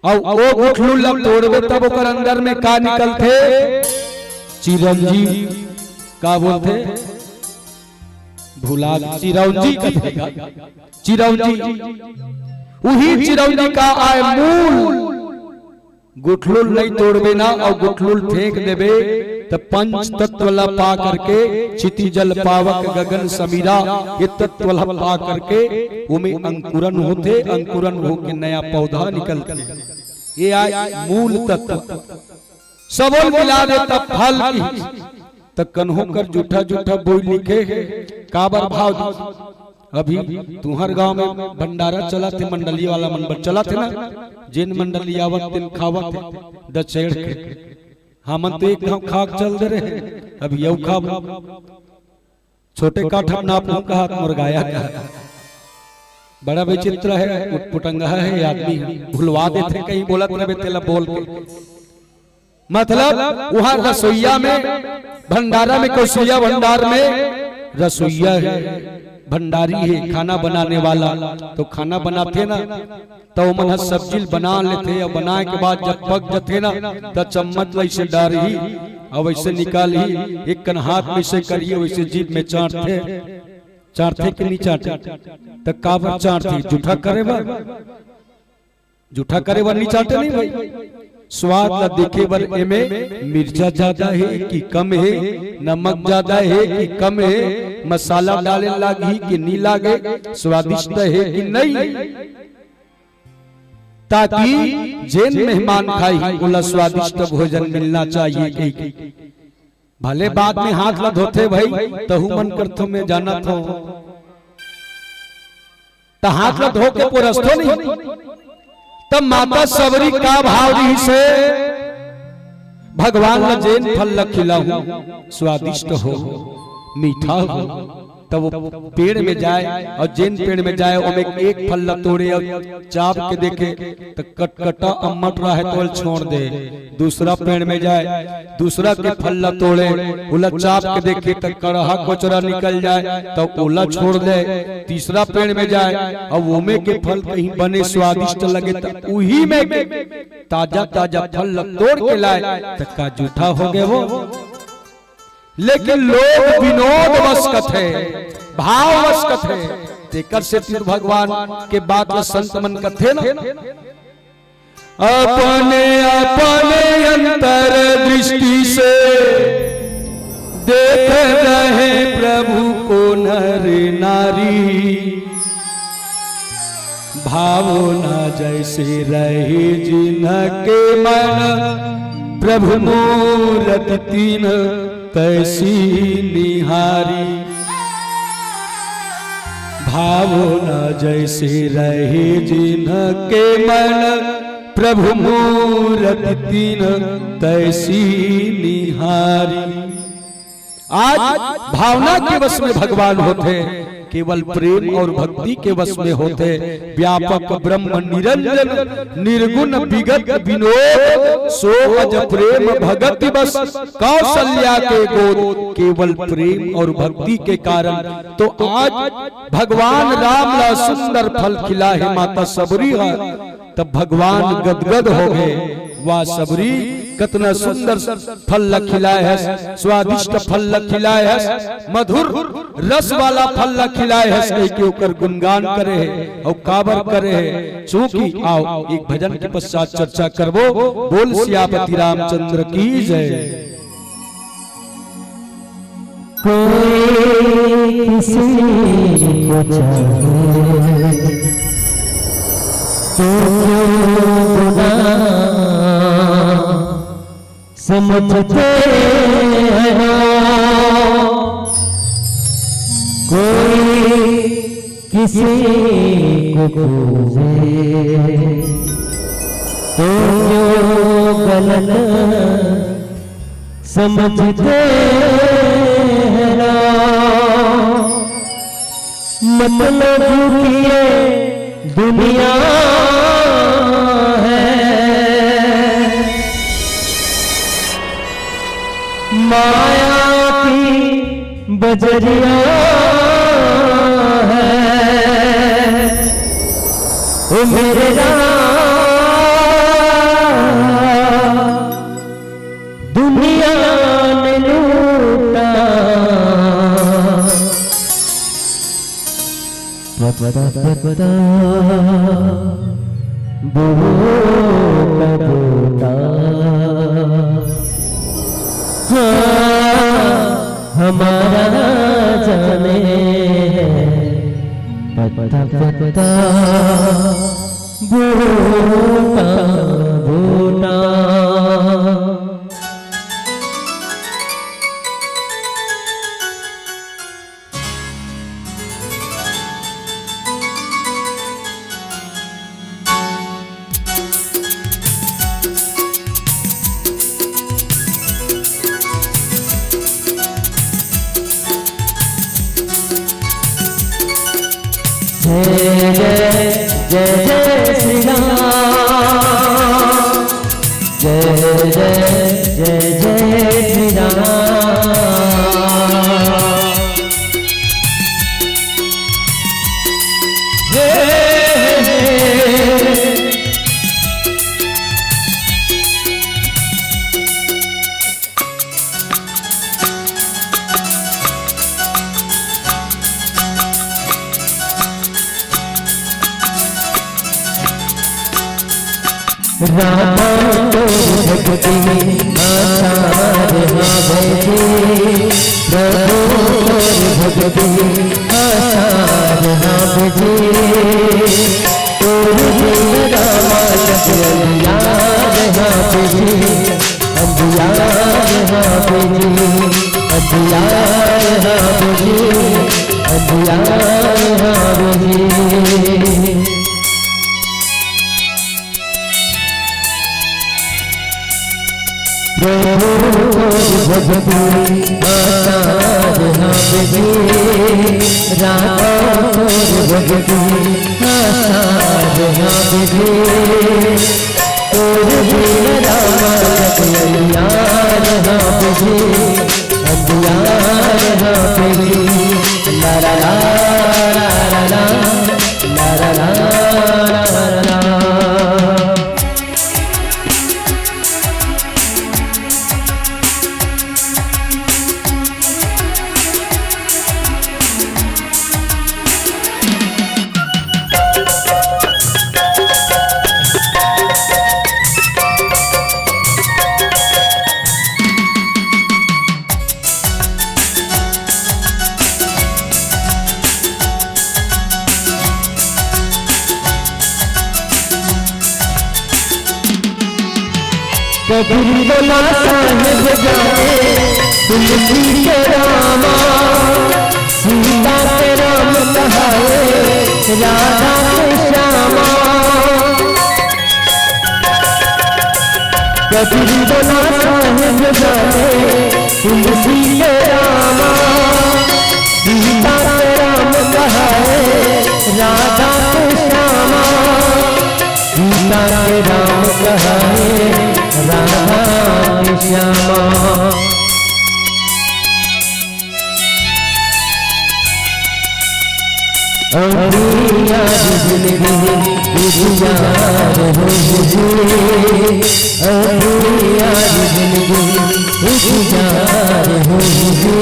और वो गुठलुल्ला तोड़बे तब ओकर अंदर में का निकलते चिरंजी का बोलते भुला चिरौंजी कहेगा चिरौंजी वही चिरौंजी का आए मूल गुठलुल नहीं तोड़बे ना और गुठलुल फेंक देबे तो पंच तत्व ला पा करके चिति जल पावक गगन समीरा ये तत्व ला पा करके उमे अंकुरन होते अंकुरन हो के नया पौधा निकलते ये आए मूल तत्व सबल मिला दे तब फल की तक कन्हो कर जूठा जूठा बोल लिखे काबर भाव अभी तुम्हार गांव में भंडारा चला थे मंडली वाला मंडल चला थे ना जिन मंडली आवत दिन खावत दचेड़ के हमन तो एक गांव खाक चल दे रहे अभी यौ खा छोटे काठ नाप का हाथ मुर्गाया का बड़ा विचित्र है उटपुटंगा है आदमी भुलवा देते कहीं बोलत रहे तेला बोल के मतलब वहां रसोईया में भंडारा में कौशल्या भंडार में रसोईया है भंडारी है खाना बनाने वाला तो खाना बनाते ना तो मन सब्जी बना लेते और बनाए के बाद जब पक जाते ना तो चम्मच वैसे डार ही और वैसे निकाल ही एक कन हाथ में से करिए वैसे जीभ में चाटते चाटते कि नहीं चाटते तो काबर चाटते जूठा करे बा नहीं चाटते नहीं भाई स्वाद ला देखे बर एमे मिर्चा ज्यादा है कि कम है नमक ज्यादा है कि कम है मसाला डाले लागी कि नहीं लागे स्वादिष्ट है कि नहीं ताकि जैन मेहमान खाई बोला स्वादिष्ट भोजन मिलना चाहिए कि भले बाद में हाथ ला धोते भाई तहु मन करतो में जाना था तो हाथ ला धो के पुरस्तो नहीं तब माता सबरी का भाव रही से भगवान ला जैन फल ला खिलाऊं स्वादिष्ट हो मीठा हो तब वो पेड़ में जाए और जैन पेड़ में जाए और एक फल ला तोड़े और चाप के देखे तो कटकटा अम्मट रहा है तो छोड़ दे दूसरा पेड़ में जाए दूसरा के फल ला तोड़े उला चाप के देखे तो कड़हा कोचरा निकल जाए तो ओला छोड़ दे तीसरा पेड़ में जाए और वो में के फल कहीं बने स्वादिष्ट लगे तो उही में ताजा ताजा फल ला तोड़ के लाए तो का जूठा हो गए वो लेकिन लोग विनोद वश कथे भाव वश कथे तेकर से तीर भगवान के बात संत मन कथे ना अपने अपने अंतर दृष्टि से देख रहे प्रभु को नर नारी भावना जैसे रहे जिनके मन प्रभु मूरत तीन कैसी निहारी भावना जैसे रहे जिनके मन प्रभु मूरत तीन तैसी निहारी। आज भावना के वश में भगवान होते केवल प्रेम और भक्ति के वश में होते व्यापक ब्रह्म निरंजन निर्गुण विगत विनोद सो अज प्रेम भगति बस कौशल्या के गोद केवल प्रेम और भक्ति के कारण तो आज भगवान राम ला सुंदर फल खिला है माता सबरी तब भगवान गदगद हो गए वाह सबरी कितना सुंदर फल खिलाए है स्वादिष्ट फल खिलाए है मधुर रस वाला फल खिलाए है के ऊपर गुणगान करे है और काबर करे है चूंकि आओ एक भजन के पश्चात चर्चा करबो बोल सियापति रामचंद्र की जय। कोई किसी को चाहे समझते हैं कोई किसी को खोजे तो गलत समझते हैं मतलब किए दुनिया माया की बजरिया है ओ मेरे राम बता बूटा हाँ हमारा जाने बता बूटा बूटा जय जय जय श्री राम जय जय जय जय श्री राम राधा तो भक्ति आचार्य भजे प्रभु भक्ति आचार्य भजे रामा याद भजे अभियान भजे प्रभु भक्ति आचार्य भजे राधा भक्ति आचार्य भजे रामा याद भजे अभियान भजे ला ला ला ला ला ला ला ला कबीर बोला साहिब जाने तुलसी के रामा सीता के राम कहाए राधा के श्यामा कबीर बोला साहिब जाने तुलसी के रामा सीता के राम कहाए राधा के श्यामा सीता के राम कहाए राधा श्यामा अभिया जिंदगी उजियार हो मुझे अभिया जिंदगी उजियार हो मुझे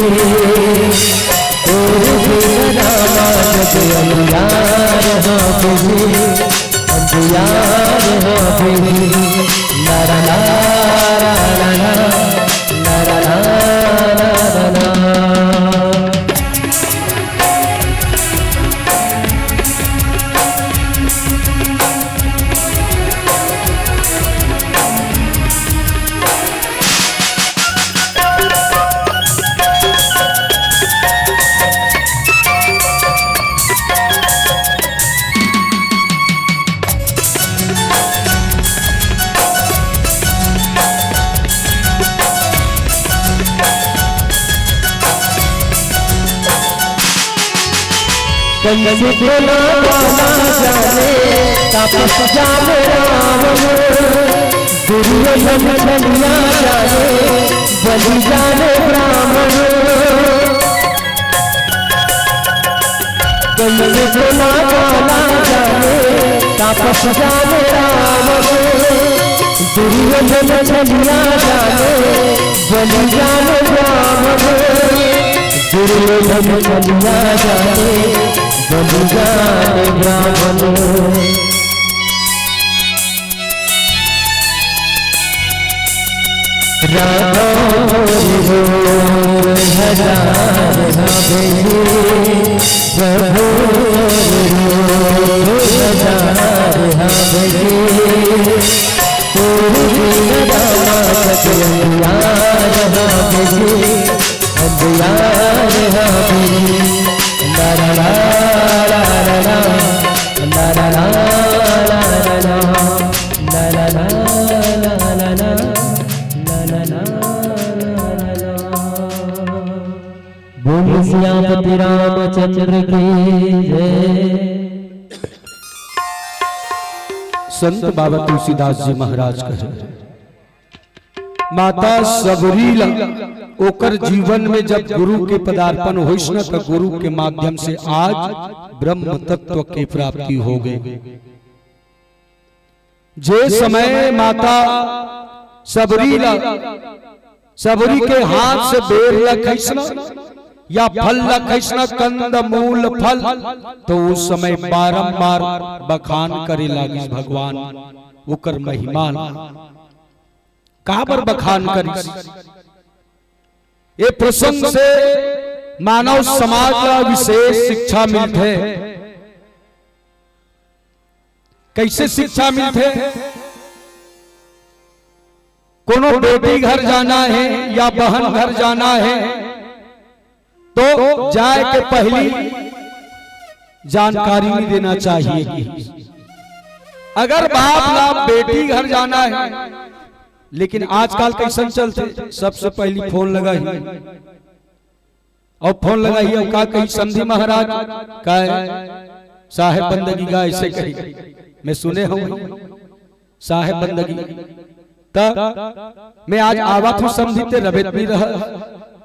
रामा यार हो मुझे अभियार हो मुझे ला ला ला ला ला ला ला ला ला कंसे बोला वाला जाने तापस जाने राम दुर्योधन छलिया जाने बलि जाने ब्राह्मण कंसे बोला वाला जाने तापस जाने राम दुर्योधन छलिया जाने बलि जाने ब्राह्मण दुर्योधन छलिया जाने बलि जाने ब्राह्मण हजार प्रभु बोल सियापति रामचंद्र की जय। संत बाबा तुलसीदास जी महाराज कहे माता सबरीला ओकर जीवन में जब गुरु के पदार्पण होइस न तो गुरु के माध्यम से आज ब्रह्म तत्व की प्राप्ति हो गई। जे समय माता सबरी के हाथ से बेर लखइस न या फल लखइस न कंद मूल फल तो उस समय बारंबार बखान करे लागिस भगवान ओकर महिमा काबर बखान करिस। ये प्रसंग से मानव समाज का विशेष शिक्षा मिलते। कैसे शिक्षा मिलते? कोनो बेटी घर जाना है या बहन घर जाना है तो जाए के पहली जानकारी नहीं देना चाहिए कि अगर बाप ना बेटी घर जाना है। लेकिन आजकल कैसन चलते सबसे पहली फोन लगाई और फोन लगाई और का कही समझी महाराज का साहेब बंदगी का ऐसे कही मैं सुने हूं साहेब बंदगी तब मैं आज आवत हूं समझीते रबेत भी रहा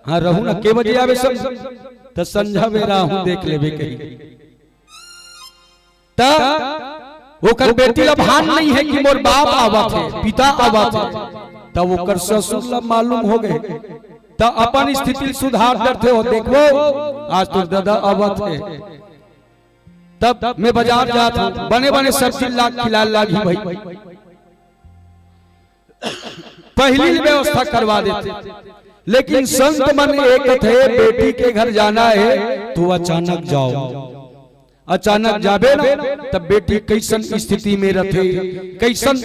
हाँ रहू ना के बजे आवे सब तो संझा बेरा हूं देख लेबे कही तब ओकर बेटी ला भान नहीं है कि मोर बाप आवत है पिता आवत है तब ओकर ससुर ला मालूम हो गए तब अपन स्थिति सुधार करते हो। देखो आज तो दादा आवत है तब मैं बाजार जात हूं बने बने सब्जी ला खिला लागी भाई पहली व्यवस्था करवा देते। लेकिन संत मन एक थे बेटी के घर जाना है तो अचानक जाओ। अचानक जाबे ना तब बेटी कैसन स्थिति में रहते कैसन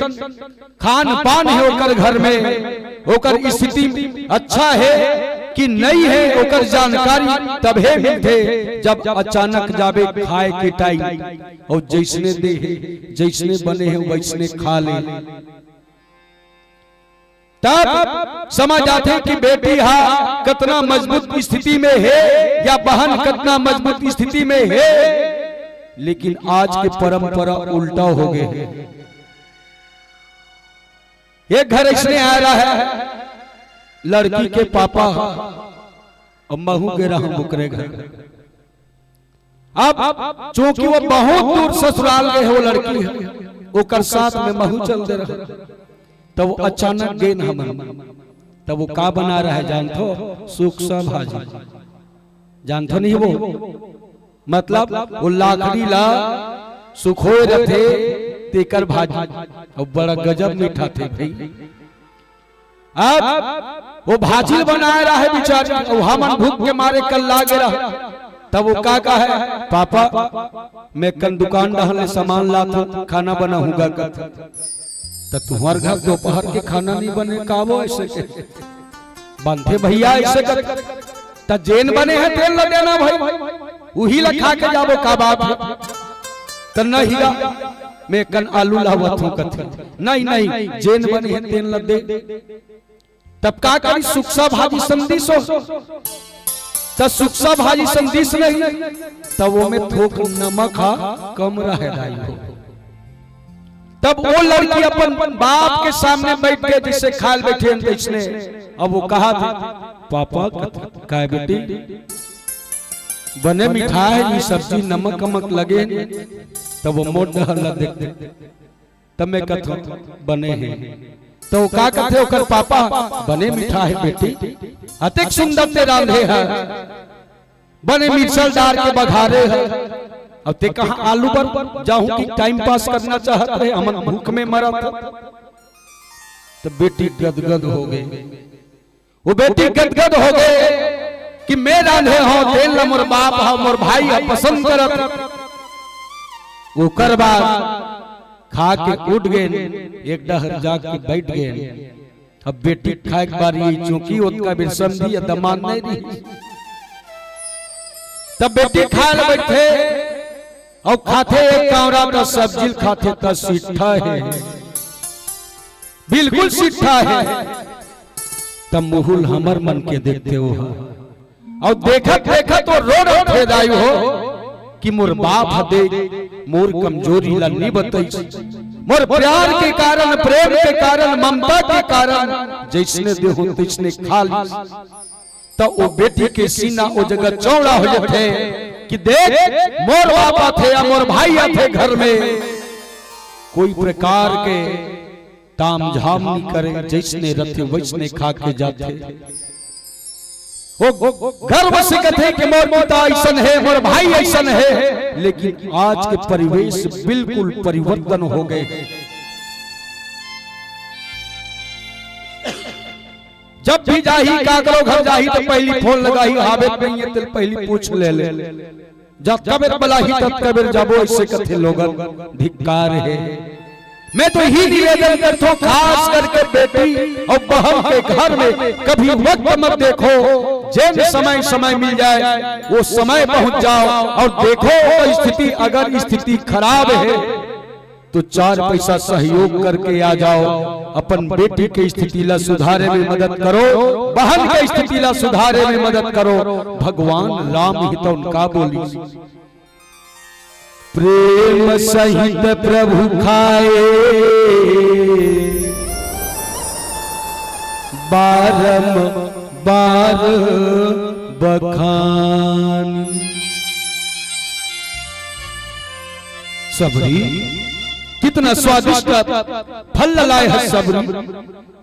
खान पान है ओकर घर में ओकर स्थिति अच्छा है कि नहीं है ओकर जानकारी तब है मिलते जब अचानक जाबे खाए के टाइम और जैसने दे जैसने बने हैं वैसने खा ले तब समझ आते हैं कि बेटी हा कितना मजबूत स्थिति में है या बहन कितना मजबूत स्थिति में है। लेकिन आज के परंपरा उल्टा हो गए। एक घर इसने आ रहा है लड़की के पापा और महू के रहा बुकरे घर। अब चूंकि वो बहुत दूर ससुराल गए वो लड़की है ओकर साथ में महू चल दे रहा तब वो अचानक गेन हमन तब वो का बना रहा है जानथो सुख सा भाजी जानथो नहीं वो मतलब वो लाकड़ी ला सुखोए रथे तेकर भाजी और बड़ा गजब मीठा थे भाई। अब वो भाजी बनाए रहा है बेचारी और हमन भूख के मारे कल लागे रहा तब वो का है पापा मैं कल दुकान रहने सामान लाता खाना बनाऊंगा तब तुम्हारे घर दोपहर के खाना नहीं बने का वो ऐसे बनते भैया ऐसे कर जेन बने हैं तेल न देना भाई वही ला खा के जाबो का बात है त नहीं मैं कन आलू लावत हूं कथी नहीं नहीं जेन बने हैं तेल न दे तब का करी सुक्सा भाजी संदेश हो त सुक्सा भाजी संदेश नहीं तब वो में थोक नमक कम रहे दाई तब वो लड़की अपन बाप के सामने बैठ के जिससे खाल बैठे इसने अब वो कहा था पापा का बेटी बने मिठाई ये सब्जी नमक कमक लगे तब वो मोट डहला देखते तब मैं कथो बने हैं तो का कहते ओकर पापा बने मिठाई बेटी अतिक सुंदर ते रांधे है बने मिर्चल डार के बघारे है अब ते कहा आलू पर जाऊं कि टाइम पास करना चाहत रहे, हमन भूख में मरा था। तो बेटी गदगद हो गई, वो बेटी गदगद हो गए कि मैं रांधे हो तेल न मोर बाप हो मोर भाई हो पसंद करत। वो कर बाद खा के उठ गए, एक डहर जाग के बैठ गए। अब बेटी खाए के बार ये चूंकि उसका भी समझी या दमान नहीं रही। तब बेटी खाए बैठे और खाते एक कावरा का सब्जी खाते का सीठा है, बिल्कुल सीठा है। तब मुहुल हमर मन के देखते हो और देखत देखत तो रोड उठे दाई हो कि मोर बाप दे मोर कमजोरी ला नहीं बताई, मोर प्यार के कारण प्रेम के कारण ममता के कारण जैसने देहो तैसने खा ली। तो वो बेटी के सीना वो जगह चौड़ा हो जाते कि देख मोर बाप थे या मोर भाई थे घर में, कोई प्रकार के ताम झाम नहीं करे, जैसने रथे वैसने खा के जाते। वो गर्व से कहते कि मोर पिता ऐसन है मोर भाई ऐसन है, लेकिन आज के परिवेश बिल्कुल परिवर्तन हो गए। जब भी जाही काकरो घर जाही तो पहली फोन लगाही, हावे नहीं है तो पहली पूछ ले ले, जब कबीर बलाही तब कबीर जाबो, ऐसे कथे लोगन धिक्कार है। मैं तो ही निवेदन करता हूं खास करके बेटी और बहन के घर में कभी वक्त मत देखो, जैन समय समय मिल जाए वो समय पहुंच जाओ और देखो स्थिति अगर स्थिति खराब है तो 4 पैसा सहयोग करके आ जाओ, अपन बेटी के स्थिति ला सुधारे में मदद करो, बहन के स्थिति ला सुधारे में मदद करो। भगवान राम ही तो उनका बोली, प्रेम सहित प्रभु खाए बारंबार बखान। सबरी कितना स्वादिष्ट फल लाए है, सबरी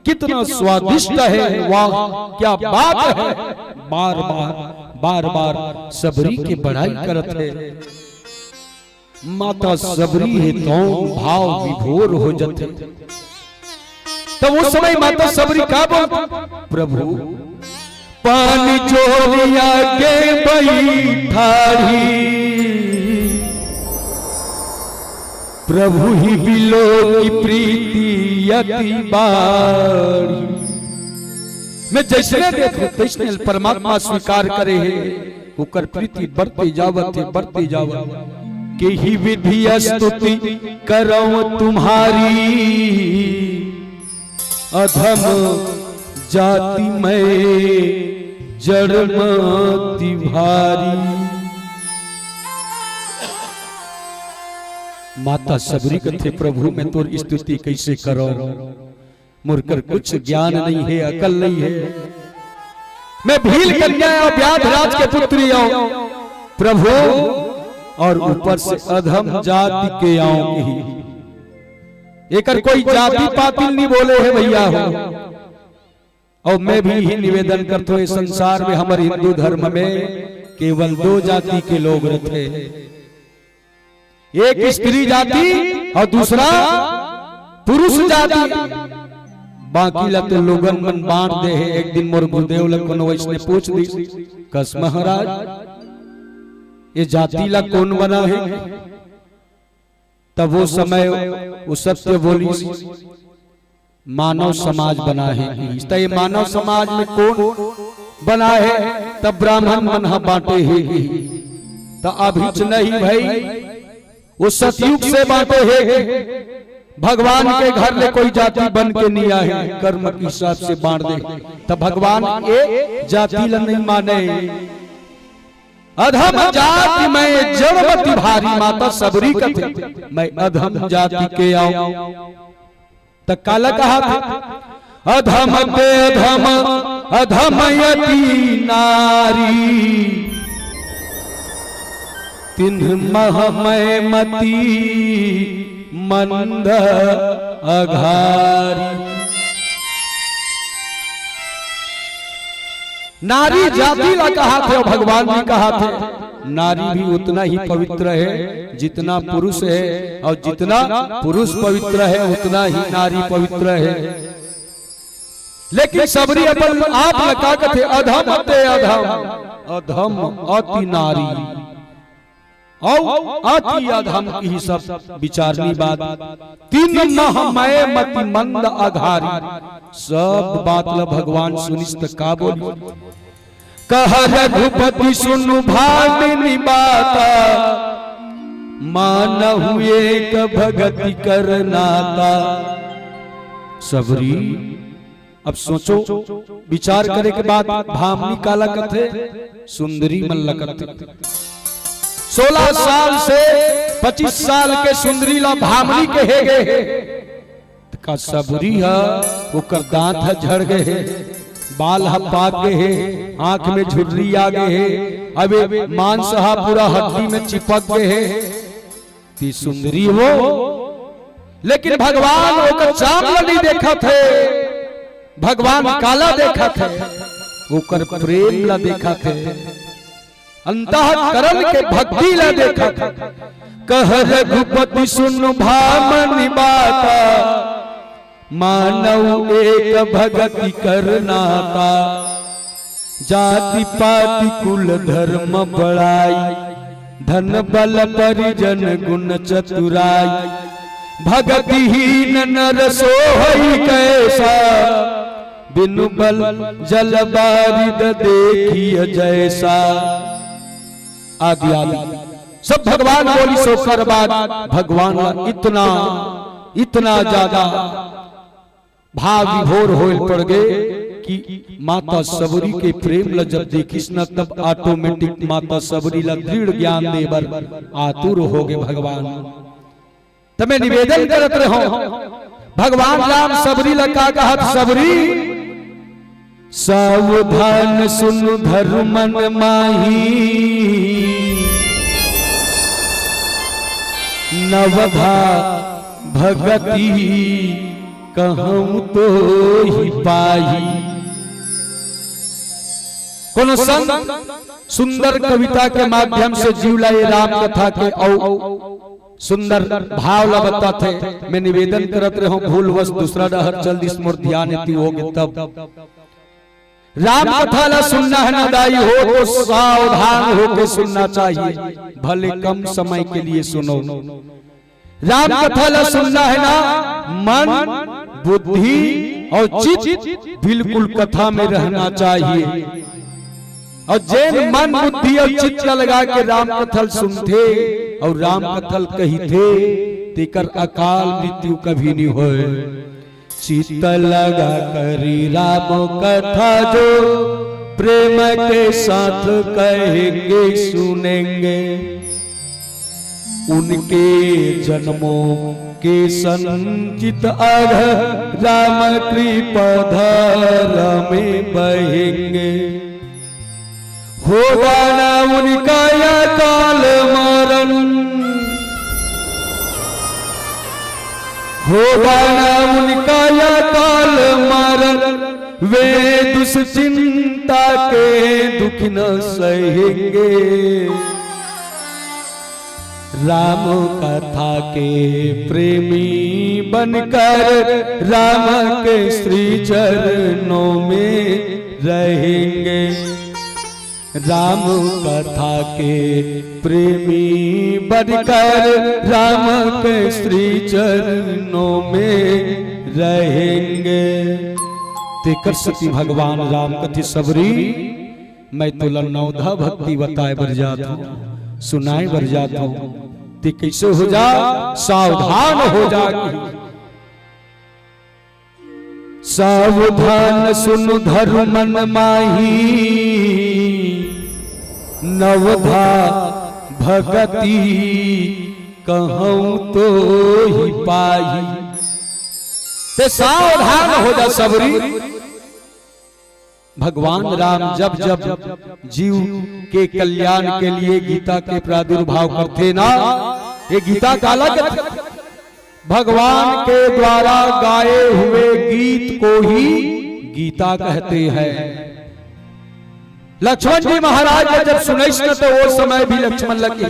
कितना स्वादिष्ट है, वाह क्या बात है। बार बार सबरी के बड़ाई करत है। माता सबरी है तो भाव विभोर हो जाते। तो वो समय माता सबरी का बोल, प्रभु पानी चोरिया के बैठारी, प्रभु ही बिलो की प्रीति यति बारी। मैं जैसे देखो तैसने परमात्मा स्वीकार करे है, होकर प्रीति बढ़ती जावत है बढ़ती जावत। के ही विधि स्तुति करो तुम्हारी, अधम जाति में जड़मति भारी। माता सबरी कथे प्रभु मैं तोर स्तुति कैसे करो, मुरकर कुछ ज्ञान नहीं है अकल नहीं है। मैं भील कन्या और व्याध राज के पुत्री हूं प्रभु, और ऊपर से अधम जाति के आऊंगी। एकर कोई जाति पातिल नहीं बोले है भैया हो। और मैं भी ही निवेदन करता हूं संसार में हमारे हिंदू धर्म में केवल 2 जाति के लोग रहते हैं, एक स्त्री जाति और दूसरा पुरुष जाति। बाकी ला तो लोगन मन बांट दे है। एक दिन मोर गुरुदेव लखन वैष्णव पूछ दी, कस महाराज ये जाति ला कौन बना है? तब वो समय वो सत्य बोली, मानव समाज बना है। तो ये मानव समाज में कौन बना है? तब ब्राह्मण मन बांटे है। तो अभी नहीं भाई, वो सतयुग से बांटे है। भगवान के घर में कोई जाति बन के नहीं आए, कर्म के हिसाब से बांट दे। तब भगवान एक जाति ला नहीं माने। अधम जाति में जड़मति भारी, माता सबरी कथे मैं अधम जाति के आऊं। तक काला कहा था अधम पे अधम अधमयती नारी, तिन्ह महमय मती मंद अघारी। नारी जाति ला कहा थे और भगवान भी कहा थे नारी भी उतना ही पवित्र है जितना पुरुष है, और जितना पुरुष पवित्र है उतना ही नारी पवित्र है। लेकिन सबरी अपन आप लगा थे अधम अते अधम, अधम अति नारी और अति अधम की ही सब विचारनी बात। तीन महमय मति मंद अघारी, सब बात ल भगवान सुनिष्ठ का बोली। कह रघुपति सुनु भामिनी बाता, मानहु एक भगति करनाता। सबरी अब सोचो, विचार करे के बाद भामनी काला कथे सुंदरी मल्लकथे। 16 साल से 25 साल के सुंदरी ला भामनी के हे गए का सबरी है, ओकर दांत है झड़ गए है, बाल हा पाक गए है, आंख में झुर्री आ गए है, अबे मांस हा पूरा हड्डी में चिपक गए है। ती सुंदरी वो, लेकिन भगवान ओकर चाम नहीं देखा थे, भगवान काला देखा थे, ओकर प्रेम ला देखा थे, अंतःकरण के भक्ति ला देखा था। कह रघुपति सुन भामनी बाता, मानव एक भगति करनाता। जाति पाति कुल धर्म बड़ाई, धन बल परिजन गुण चतुराई। भगतिहीन नर सोहई कैसा, बिनु बल जल बारिद देखिए जैसा। आदि आदि सब भगवान बोली सो कर बात। भगवान इतना इतना ज्यादा भाव विभोर होल पड़ गए कि माता सबरी के प्रेम ला जब देखिस न तब ऑटोमेटिक माता सबरी ला दृढ़ ज्ञान देवर आतुर हो गए भगवान। तमें निवेदन करत रहो, भगवान राम सबरी ला का कहत, सबरी सावधान सुन धर्मन माही, नवधा भगति कहूं तो ही पाही। कोनो संत सुंदर कविता के माध्यम से जीवला ये राम कथा के औ सुंदर भाव ला बताते। मैं निवेदन करत रहो, भूलवश दूसरा डहर चल दिस मोर ध्यान एती होगे तब। राम कथा ला सुनना है ना दाई हो तो सावधान होकर सुनना चाहिए, भले कम समय के लिए सुनो। राम कथा ला सुनना है ना, मन बुद्धि और चित्त बिल्कुल कथा में रहना चाहिए। और जैन मन बुद्धि और चित्त लगा के राम कथल सुनते और राम कथल कही थे, तेकर अकाल मृत्यु कभी नहीं होए। चित्त लगा करी राम कथा जो प्रेम के साथ कहेंगे सुनेंगे, उनके जन्मों के संचित अर्घ राम कृपा धारा में बहेंगे। होगा ना उनका या काल मरण, होगा ना उनका या काल मरण, वे दुश्चिंता के दुख न सहेंगे। राम कथा के प्रेमी बनकर राम के श्री चरणों में रहेंगे। राम कथा के प्रेमी बनकर राम के श्री चरणों में रहेंगे। तेकर सती भगवान राम कथी सबरी, मैं तुला नवधा भक्ति बताए बर जात हूँ, सुनाए बर जात हूँ। ते कैसे हो जा, सावधान हो जा। सावधान सुन धर्मन माही, नवधा भगति कहूं तो ही पाही। ते सावधान हो जा सबरी। भगवान राम जब जब जीव के कल्याण के लिए गीता के प्रादुर्भाव करते ना, ये गीता का अलग भगवान के द्वारा गाए हुए गीत को ही गीता कहते हैं। लक्ष्मण जी महाराज ने जब सुनैस न तो वो समय भी लक्ष्मण लगे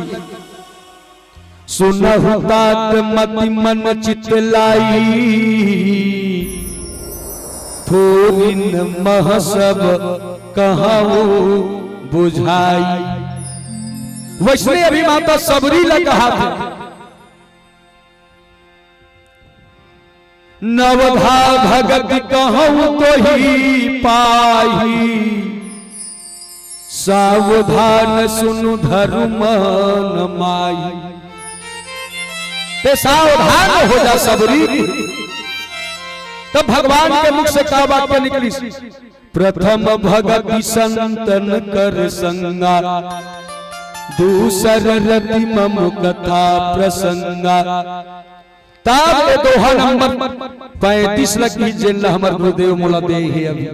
सुनहु तात मति मन चित लाई थोरिन मह सब कहाऊ बुझाई। वैष्णवी अभी माता सबरी लग कहा था नवधा भगत कहूँ तो ही पाही सावधान सुनु धर्म न माई। ते सावधान हो जा सबरी। तब भगवान के मुख से क्या वाक्य निकली प्रथम भगति संतन कर संगा दूसर रति मम कथा प्रसंगा। ताब के दोहा नंबर 35 लगी जिन हमर गुरुदेव मोला दे है अभी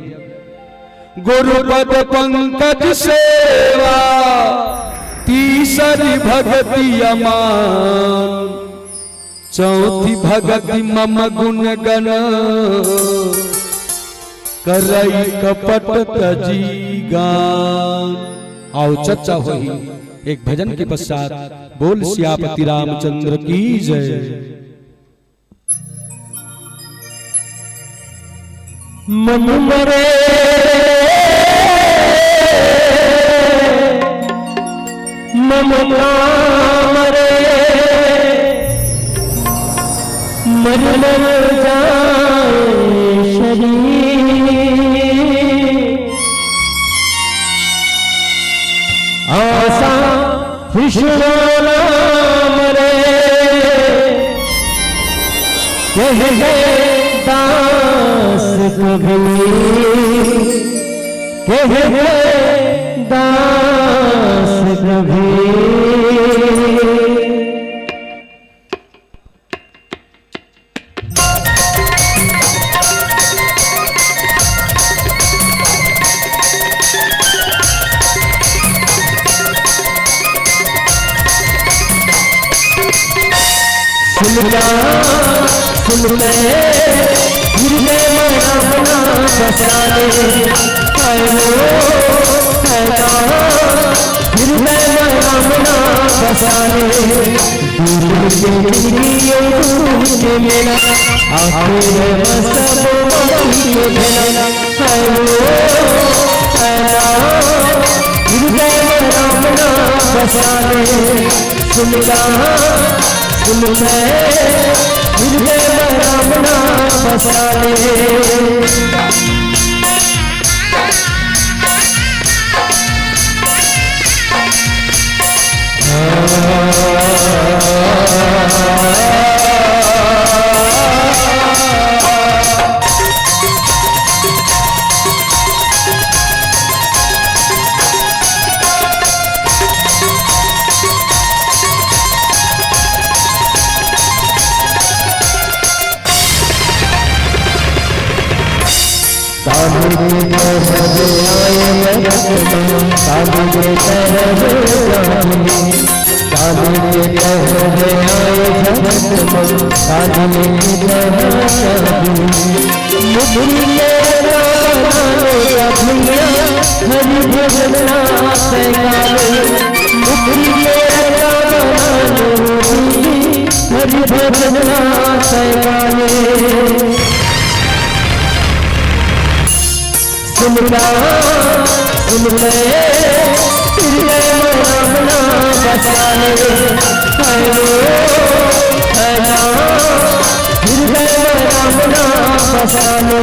गुरुपद पंकज सेवा तीसरी भगति अमान चौथी भगति मम गुण गण करई कपट तजी गान। आओ चर्चा हुई एक भजन के पश्चात बोल सियापति रामचंद्र की जय। मन मरे ममता मरे मर मर जाए शरीर आशा कृष्ण मरे कहे दास कभी कहे दास कभी। सुन ले हृदय में अपना बसाने हृदय में अपना बसाने मेरा आखिर में सब हृदय में अपना बसाने सुनगा सुन मैं हृदय में रामना बसाने। सुन ले हृदय में रामना बसाने हृदय में रामना बसाने।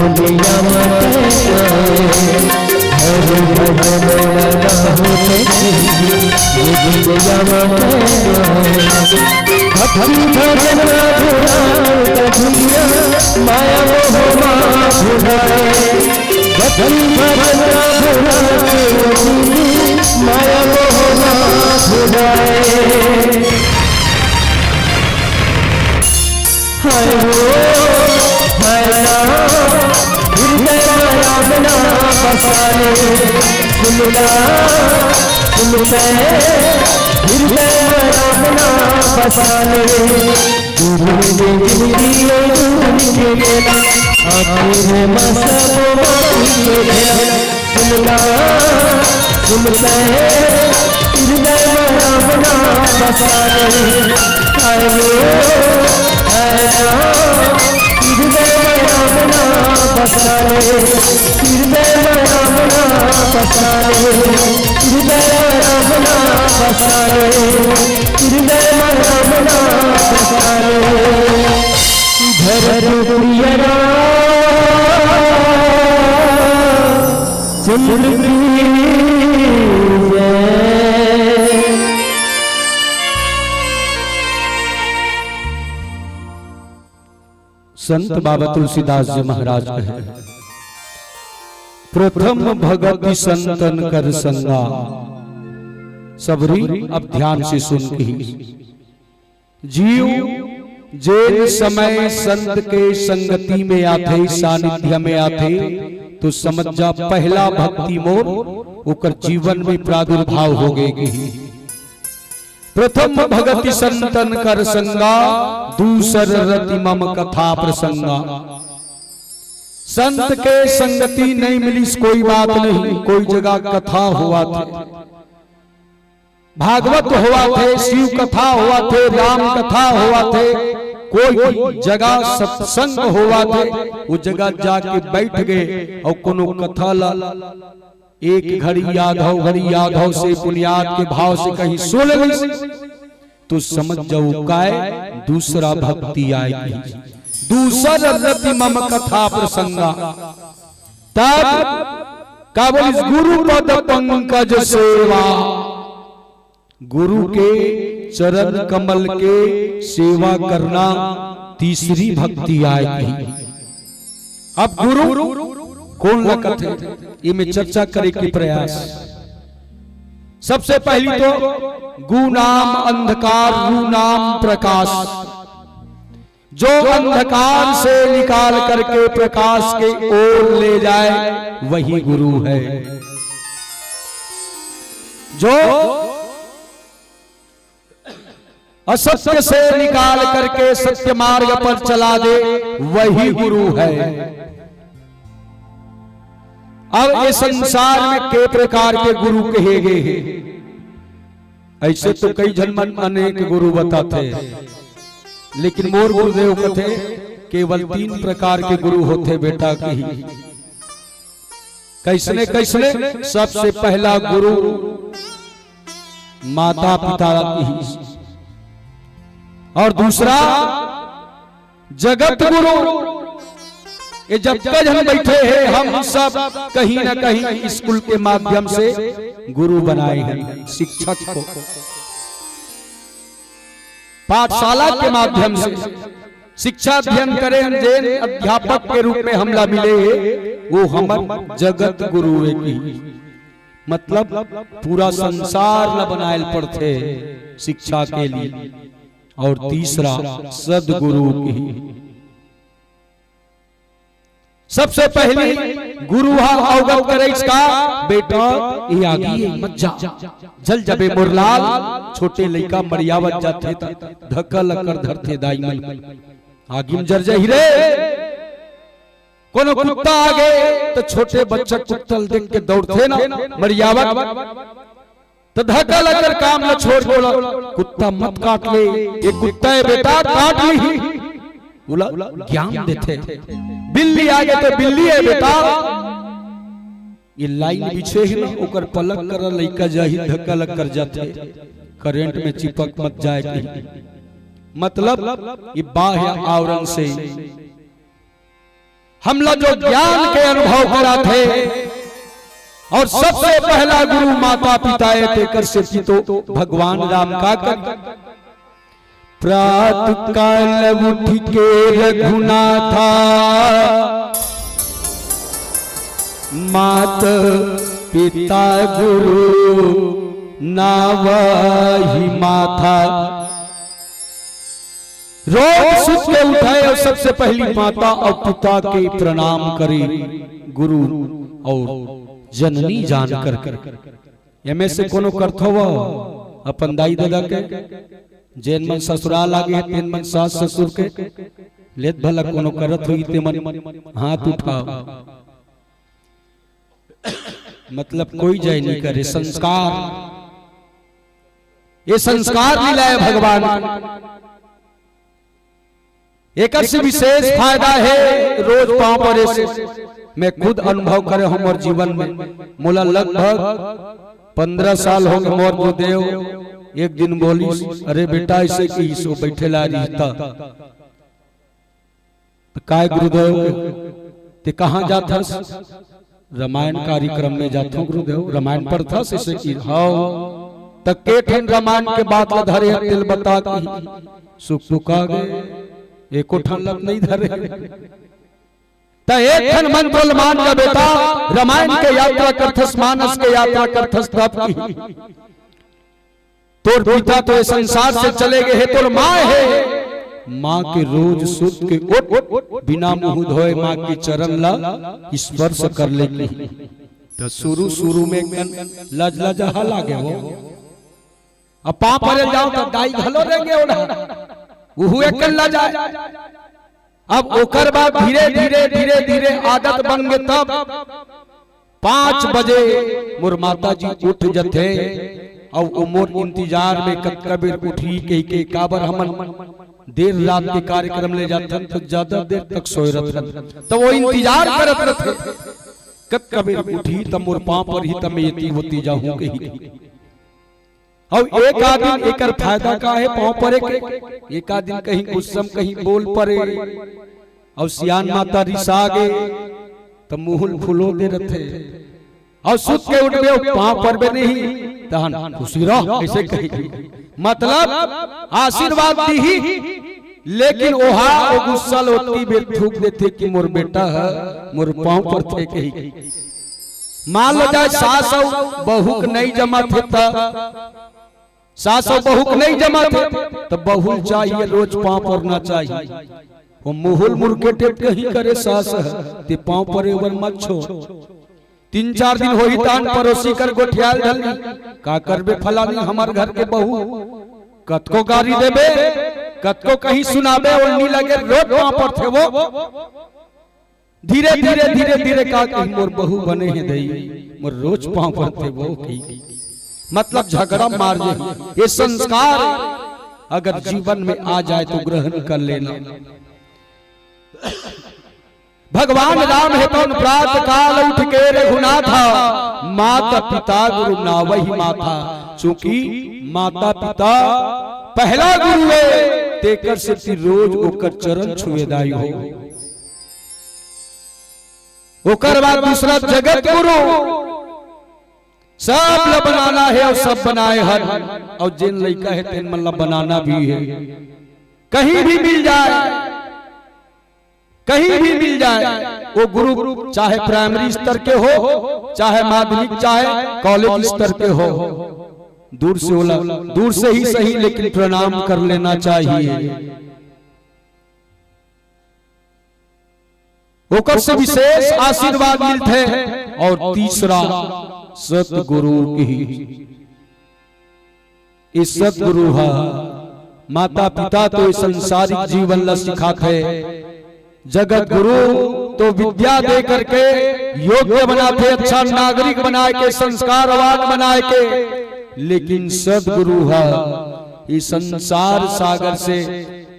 दुनिया में भजन लगा होते भक्ति भजन भुलाए माया मोह भुलाए भक्ति भजन भुलाए माया मोह भुलाए हाय हो हाय हृदय रामना बसाने सुनला सुनते हृदय रामना बसाने आखिर मसब सुनला सुनते हृदय रामना बसाने हृदय रामना बसाने हृदय रामना बसाने हृदय रामना बसाने हृदय रामना बसाने धर प्रियरा चंद्र संत बाबा तुलसीदास जी महाराज कहे प्रथम भगति संतन कर संगा। सबरी अब ध्यान से सुन के जीव जे समय संत के संगति में आते सानिध्य में आते तो समझ जा पहला भक्ति मोर ओकर जीवन में प्रादुर्भाव हो गए। प्रथम भगति संतन कर संगा दूसर रति मम कथा प्रसंगा। संत के संगति नहीं मिली कोई बात नहीं, कोई जगह कथा हुआ थे, भागवत हुआ थे, शिव कथा हुआ थे, राम कथा हुआ थे, कोई जगह सत्संग हुआ थे, वो जगह जाके बैठ गए और कोनो कथा ला एक घड़ी यादव से बुनियाद के भाव से कहीं सुन ली तो समझ जाओ काय दूसरा भक्ति आएगी, दूसर रति मम कथा प्रसंगा। तब का बोली गुरु पद पंकज सेवा, गुरु के चरण कमल के सेवा करना तीसरी भक्ति आएगी। अब गुरु कौन लगत है ये में चर्चा करे की प्रयास। सबसे पहली तो गु नाम अंधकार रु नाम प्रकाश, जो अंधकार से निकाल करके प्रकाश के ओर ले जाए वही गुरु है। जो असत्य से निकाल करके सत्य मार्ग पर चला दे वही गुरु है। अब ये संसार में के प्रकार के गुरु कहे गए हैं, ऐसे तो कई जन्म अनेक गुरु बताते हैं, लेकिन मोर गुरुदेव कहते केवल 3 प्रकार के गुरु होते बेटा की। कैसने कैसने? सबसे पहला गुरु माता पिता की, और दूसरा जगत गुरु। ये जब तक हम बैठे हैं हम सब कहीं ना कहीं स्कूल के माध्यम से गुरु बनाए हैं, शिक्षक को पाठशाला के माध्यम से शिक्षा अध्ययन करें, जैन अध्यापक के रूप में हमला मिले वो हम जगत गुरु की, मतलब पूरा संसार न बनाए पड़ते शिक्षा के लिए। और तीसरा सदगुरु की। सबसे पहले गुरु अवगत करे इसका बेटा ये आगे मत जा, जल जबे मुरलाल छोटे लड़का मरियावत जाते धक्का लकर धरते दाई मन आगे जर जा रे। कोनो कुत्ता आगे तो छोटे बच्चा कुत्तल देख के दौड़ते ना मरियावत, तो धक्का लगकर काम न छोड़ बोला कुत्ता मत काट ले, ये कुत्ता है बेटा काट ली, बोला ज्ञान देते। बिल्ली आगे तो बिल्ली है बेटा, ये लाइन पीछे ही ना ओकर पलक कर लइका जाही धक्का लग कर जाते, करंट में चिपक मत जाए कहीं। मतलब ये बाह्य आवरण से हमला जो ज्ञान के अनुभव कराते और सबसे पहला गुरु माता पिता तेकर से तो भगवान राम का कर प्रातः काल उठ के रघुनाथा मात पिता गुरु नावहि माथा। रोज सुत के उठाए और सबसे पहली माता और पिता के प्रणाम करे, गुरु और जननी जान कर एमे से कोनो करथो अपन दाई दादा के जेन मन ससुराल आगे है तेन मन सास ससुर के लेत भला कोनो करत हुई ते मन हाथ उठाओ, मतलब कोई जय नहीं करे। संस्कार, ये संस्कार मिला है भगवान, एक विशेष फायदा है रोज पांव परे से मैं खुद अनुभव करे हमारे जीवन में। मोला लगभग 15 साल हो गए मोर गुरुदेव एक दिन बोली, अरे बेटा ऐसे की सो बैठे ला रहता काय गुरुदेव ते कहाँ जाता? रामायण कार्यक्रम में जाता गुरुदेव, रामायण पढ़ता ऐसे की हाँ तक के ठन रामायण के बात धरे दिल बता की सुख सुखा गए एको ठन लग नहीं धरे त एक ठन मन बोल मान का बेटा रामायण के यात्रा करथस, मानस के यात्रा करथस तब की तोर पिता तो संसार से चले गए है, तोर माँ है, माँ के रोज सुत के उठ बिना मुंह धोए माँ के चरण ला स्पर्श कर ले। तो शुरू में लज लजहा लागे हो, अब पाप पर जाओ तो दाई घलो रहेंगे उहु एक ला जाए। अब ओकर बाद धीरे धीरे धीरे धीरे आदत बन गए, तब 5 बजे मोर माता जी उठ जथे और उमर इंतजार में कभी उठी के काबर हमन देर रात के कार्यक्रम ले जाते तो ज्यादा देर तक सोए रहते, तो वो इंतजार करत रहते कभी उठी तब मोर पांव पर ही तब मैं ये होती जाऊं कहीं। और एक आदमी एकर फायदा का है पांव परे के, एक आदमी कहीं गुस्सम कहीं बोल परे और सियान माता रिसा गे तो मुंह फुलो दे रथे और सुत के उठ गए पांव पर भी नहीं तहन खुशी रहो ऐसे कही, मतलब आशीर्वाद दी ही, लेकिन ओहा ओ गुस्सा लोती बेर थूक देते कि मोर बेटा है मोर पांव पर थे कही। मान लो जाए सास और बहू नहीं जमा थे, सास और बहू नहीं जमा थे तो बहू चाहिए रोज पांव पड़ना चाहिए। वो मुहुल मुर्गे कहीं करे सास ते पांव पर एवर मत छोड़, 3-4 दिन होई तान पड़ोसी कर गोठियाल ढली का करबे फलानी हमार घर के बहू कतको गारी देबे कतको कहीं सुनाबे ओलनी लगे रोड वहां पर थे वो धीरे धीरे धीरे धीरे का कहीं मोर बहू बने हैं दई मोर रोज पांव पर थे वो की, मतलब झगड़ा मार जाए। ये संस्कार अगर जीवन में आ जाए तो ग्रहण कर लेना। भगवान राम है तो प्रातः काल उठ के रघुनाथा माता पिता गुरु नावहि माथा, चूंकि माता पिता पहला गुरु है तेकर से रोज ओकर चरण छुएदाई हो, ओकर बाद दूसरा जगत गुरु सब ला बनाना है और सब बनाए हर, और जिन लड़का है तेन मन ला बनाना भी है। कहीं भी मिल जाए कहीं भी मिल जाए वो गुरु, चाहे प्राइमरी स्तर के हो चाहे माध्यमिक चाहे कॉलेज स्तर के हो, दूर से होला दूर से ही सही लेकिन प्रणाम कर लेना चाहिए। ओकर से विशेष आशीर्वाद मिलते हैं। और तीसरा सतगुरु की, इस सतगुरु है माता पिता तो संसारिक जीवन ला सिखाते, जगत गुरु तो विद्या दे करके योग्य बनाते, अच्छा नागरिक बनाए के संस्कारवान बनाए के, लेकिन सदगुरु है इस संसार सागर से,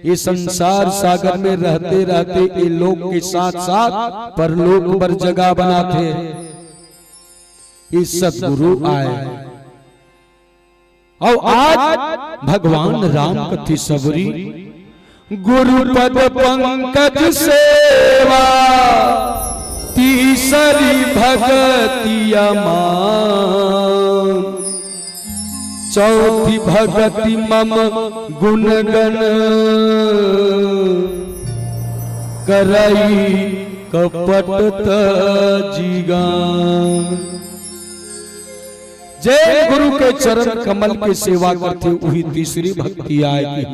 ये संसार सागर में रहते रहते ये लोग के साथ साथ परलोक पर जगह बनाते। इस सदगुरु आए और आज भगवान राम कथी सबरी गुरु पद पंकज सेवा तीसरी भगतिया मान, चौथी भगति मम गुणगण करई कपट जीगान। जय गुरु के चरण कमल के सेवा करते वही तीसरी भक्ति आएगी।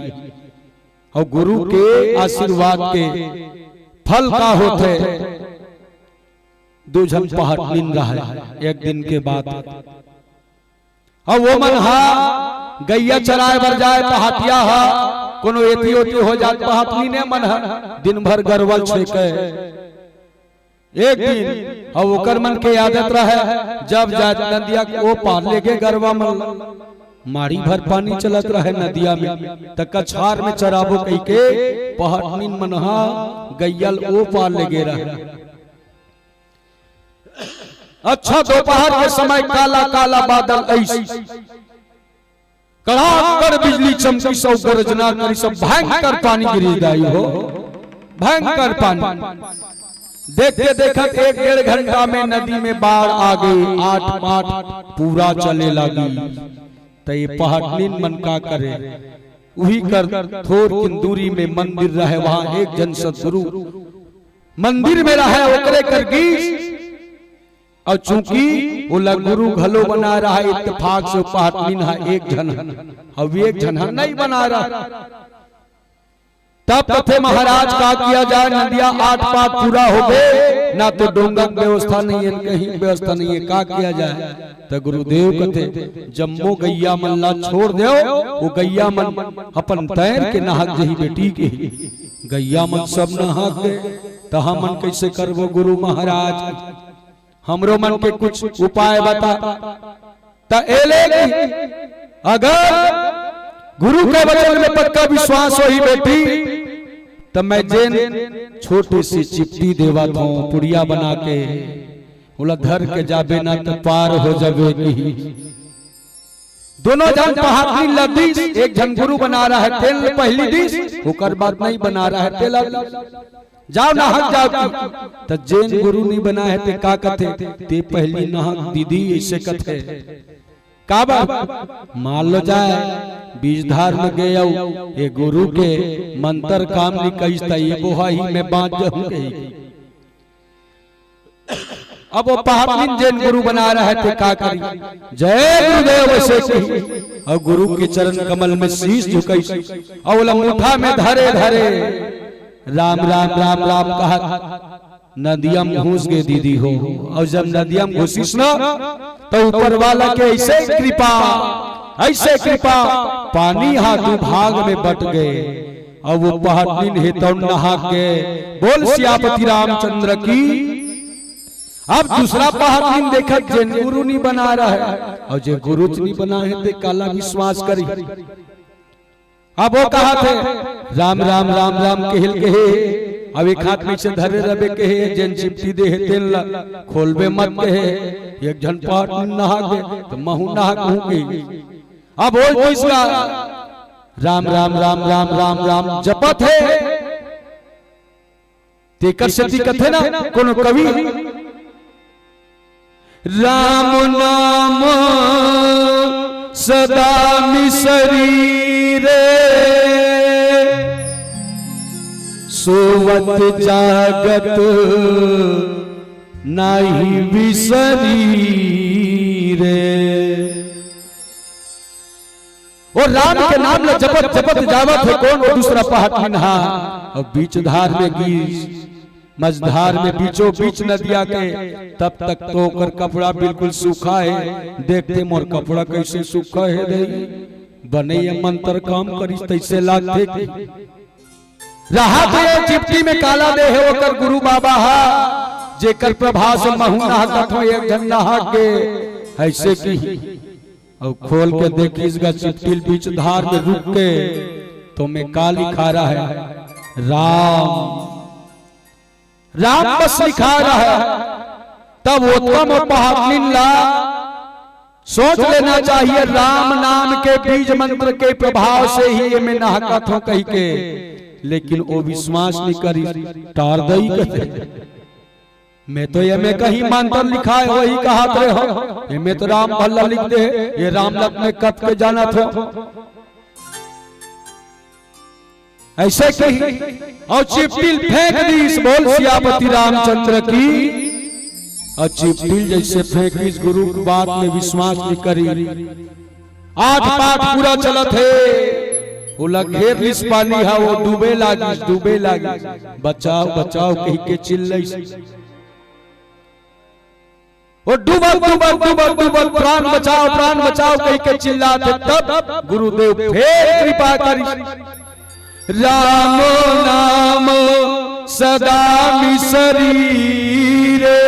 और गुरु के आशीर्वाद के फल का होते दो जन पहाड़ नींद रहा है एक दिन के बाद। और वो मन हा गैया चराए बर जाए पहाटिया हा कोनो एती ओती हो जात पहाटनी ने मन हा दिन भर गरवल छेके। एक दिन और ओकर मन के आदत रहे जब जात नदिया को पार लेके गरवा मन मारी भर पानी चलत रहे नदिया में त कछार में चराबो कई के पहाटनी मन हा गैयल ओ पार लेगे रहे। अच्छा दोपहर के समय काला काला बादल ऐसी कड़ाकर बिजली चमकी सब गर्जना करी सब भयंकर पानी गिरी जाई हो भयंकर पानी। देखते देखते एक डेढ़ घंटा में नदी में बाढ़ आ गई। 8 पाट पूरा चले लगी। तो ये पहाटनी मन का करे वही कर थोड़ की दूरी में मंदिर रहे वहां एक जन सदगुरु मंदिर में रहे ओकरे कर गीस। और चूंकि वो गुरु घलो बना रहा है इत्तेफाक से पहाटनी एक जन अब एक जन नहीं बना रहा। तब कथे महाराज का किया जाए नदिया 8 पाट पूरा हो गए ना तो डोंगा व्यवस्था नहीं है कहीं व्यवस्था नहीं है का किया जाए। तो गुरुदेव कथे जम्मो गैया मल्ला छोड़ दो वो गैया मन अपन तैर के नहाक जही बेटी के गैया मन सब नहाक गए। तो हम मन कैसे करबो गुरु महाराज हमरो मन के कुछ उपाय बता। तो अगर गुरु के वचन में पक्का विश्वास हो ही बेटी तो मैं जेन छोटे सी चिपटी देवा था पुड़िया बना के बोला धर के जाबे ना तो पार हो जाबे। दोनों जन पहाड़ी लदी एक जन गुरु बना रहा है तेल पहली डिश होकर बाद नहीं बना रहा है तेल जाओ नहाक जाओ। तो जैन गुरु नहीं बना है ते का कथे ते पहली नहाक दीदी ऐसे कथे का बात मान लो जाए बीजधार में गए ये गुरु के मंत्र काम नहीं कहीता ये बोहाई में बांध जाऊंगे। अब वो पहाड़ी जैन गुरु बना रहा है ते का करी जय गुरुदेव ऐसे कही। और गुरु के चरण कमल में शीश झुकाई और मुठा में धरे धरे राम राम राम राम कहा नदियम घुस गए दीदी हो। और जब नदियम घुसिस ना तो ऊपर वाला के ऐसे कृपा पानी हाथों भाग में बट गए। और वो पहाड़ी हेतु नहा के बोल सियापति रामचंद्र की। अब दूसरा पहाड़ी देखा जैन गुरु नहीं बना रहा है और जो गुरु नहीं बना है ते काला विश्वास करी। अब वो कहा थे राम राम राम राम कहल कहे अब एक हाथ में से धरे रबे कहे जन चिपटी दे तेल खोलबे मत कहे एक जन पाट नहा के तो महू नहा कहूंगी। अब वो किसका राम राम राम राम राम राम जपत है तेकर से कथे ना कोनो कवि राम नाम सदा मिसरी रे सोवत जागत नाही विसरी रे। और राम के नाम ले जपत जपत जावत है कौन वो दूसरा पहाड़ी नहा और बीच धार में गिर मझधार में बीचों बीच नदिया के तब तक तो कर कपड़ा बिल्कुल सूखा है। देखते मोर कपड़ा कैसे सूखा है दे बने ये मंत्र काम करी तैसे लागते रहा तो चिपटी में काला दे है ओकर गुरु बाबा हा जेकर प्रभा से महू नहा कथो एक जन नहा के ऐसे की और खोल के देखिएगा चिपटी बीच धार में रुक के तो मैं का लिखा रहा है राम राम बस लिखा रहा है। तब उत्तम पहाड़ी ला सोच लेना चाहिए राम नाम के बीज मंत्र के प्रभाव से ही ये मैं नहाकत हूं कही के। लेकिन वो विश्वास नहीं करी टार दई कहते मैं तो ये में कहीं मंत्र लिखा है वही कहा थे हो, ये में तो राम भल्ला लिख दे, ये राम लख में कत के जाना था ऐसे कही और चिपटिल फेंक दी इस बोल सियापति रामचंद्र की, और चिपटिल जैसे फेंकी इस गुरु की बात में विश्वास नहीं करी। आठ पाठ पूरा चलत है, वो लघेर लिस पानी है, वो डूबे लागी बचाओ बचाओ कही के चिल्लाई, वो डूबल प्राण बचाओ कही के चिल्लाते। तब गुरुदेव फिर कृपा करी, राम नाम सदा मिसरी रे,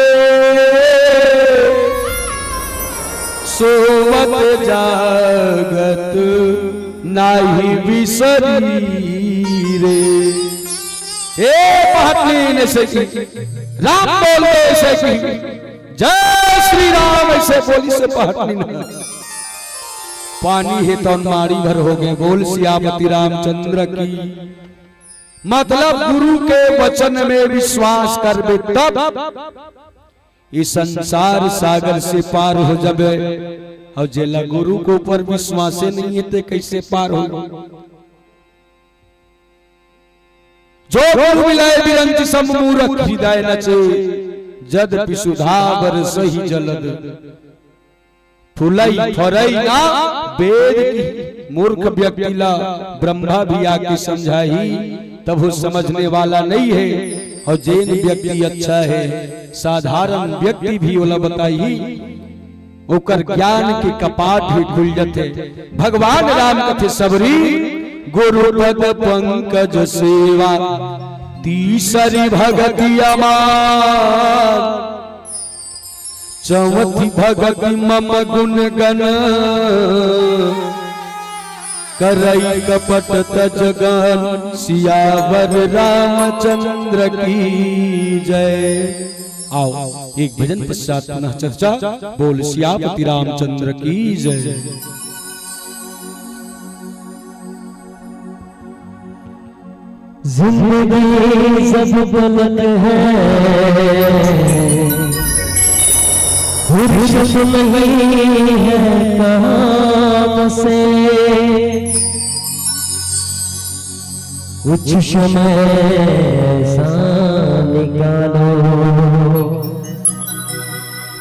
सोवत जागत नाही विसरी रे। पहटलीन से राम बोलते से जय श्री राम ऐसे बोली से पहटलीन पानी है तो मारी भर हो गए। बोल सियापति रामचंद्र की, मतलब गुरु के वचन में विश्वास कर बे तब इस संसार सागर से पार हो जाबे, और जेला गुरु के ऊपर विश्वास नहीं है तो कैसे पार हो। जो गुरु मिलाए बिरंज सम मूरख हृदय नचे, जद पिसुधा बर सही जलद फुलई फरई ना वेद की। मूर्ख व्यक्ति ला ब्रह्मा भी आके समझाई तब वो समझने वाला नहीं है, और जैन व्यक्ति अच्छा है साधारण व्यक्ति भी ओला बताई ओकर ज्ञान के कपाट भी खुल जाते। भगवान राम कथे सबरी, गुरु पद पंकज सेवा तीसरी भगति अमार, चौथी भगति मम गुण गण करई कपट तजगन, सियावर रामचंद्र की जय। आओ एक भजन पश्चात पुनः चर्चा। बोल सियापति रामचंद्र की जय। जिंदगी सब गलत है, फुर्सत नहीं है काम से, कुछ समय ऐसा निकालो,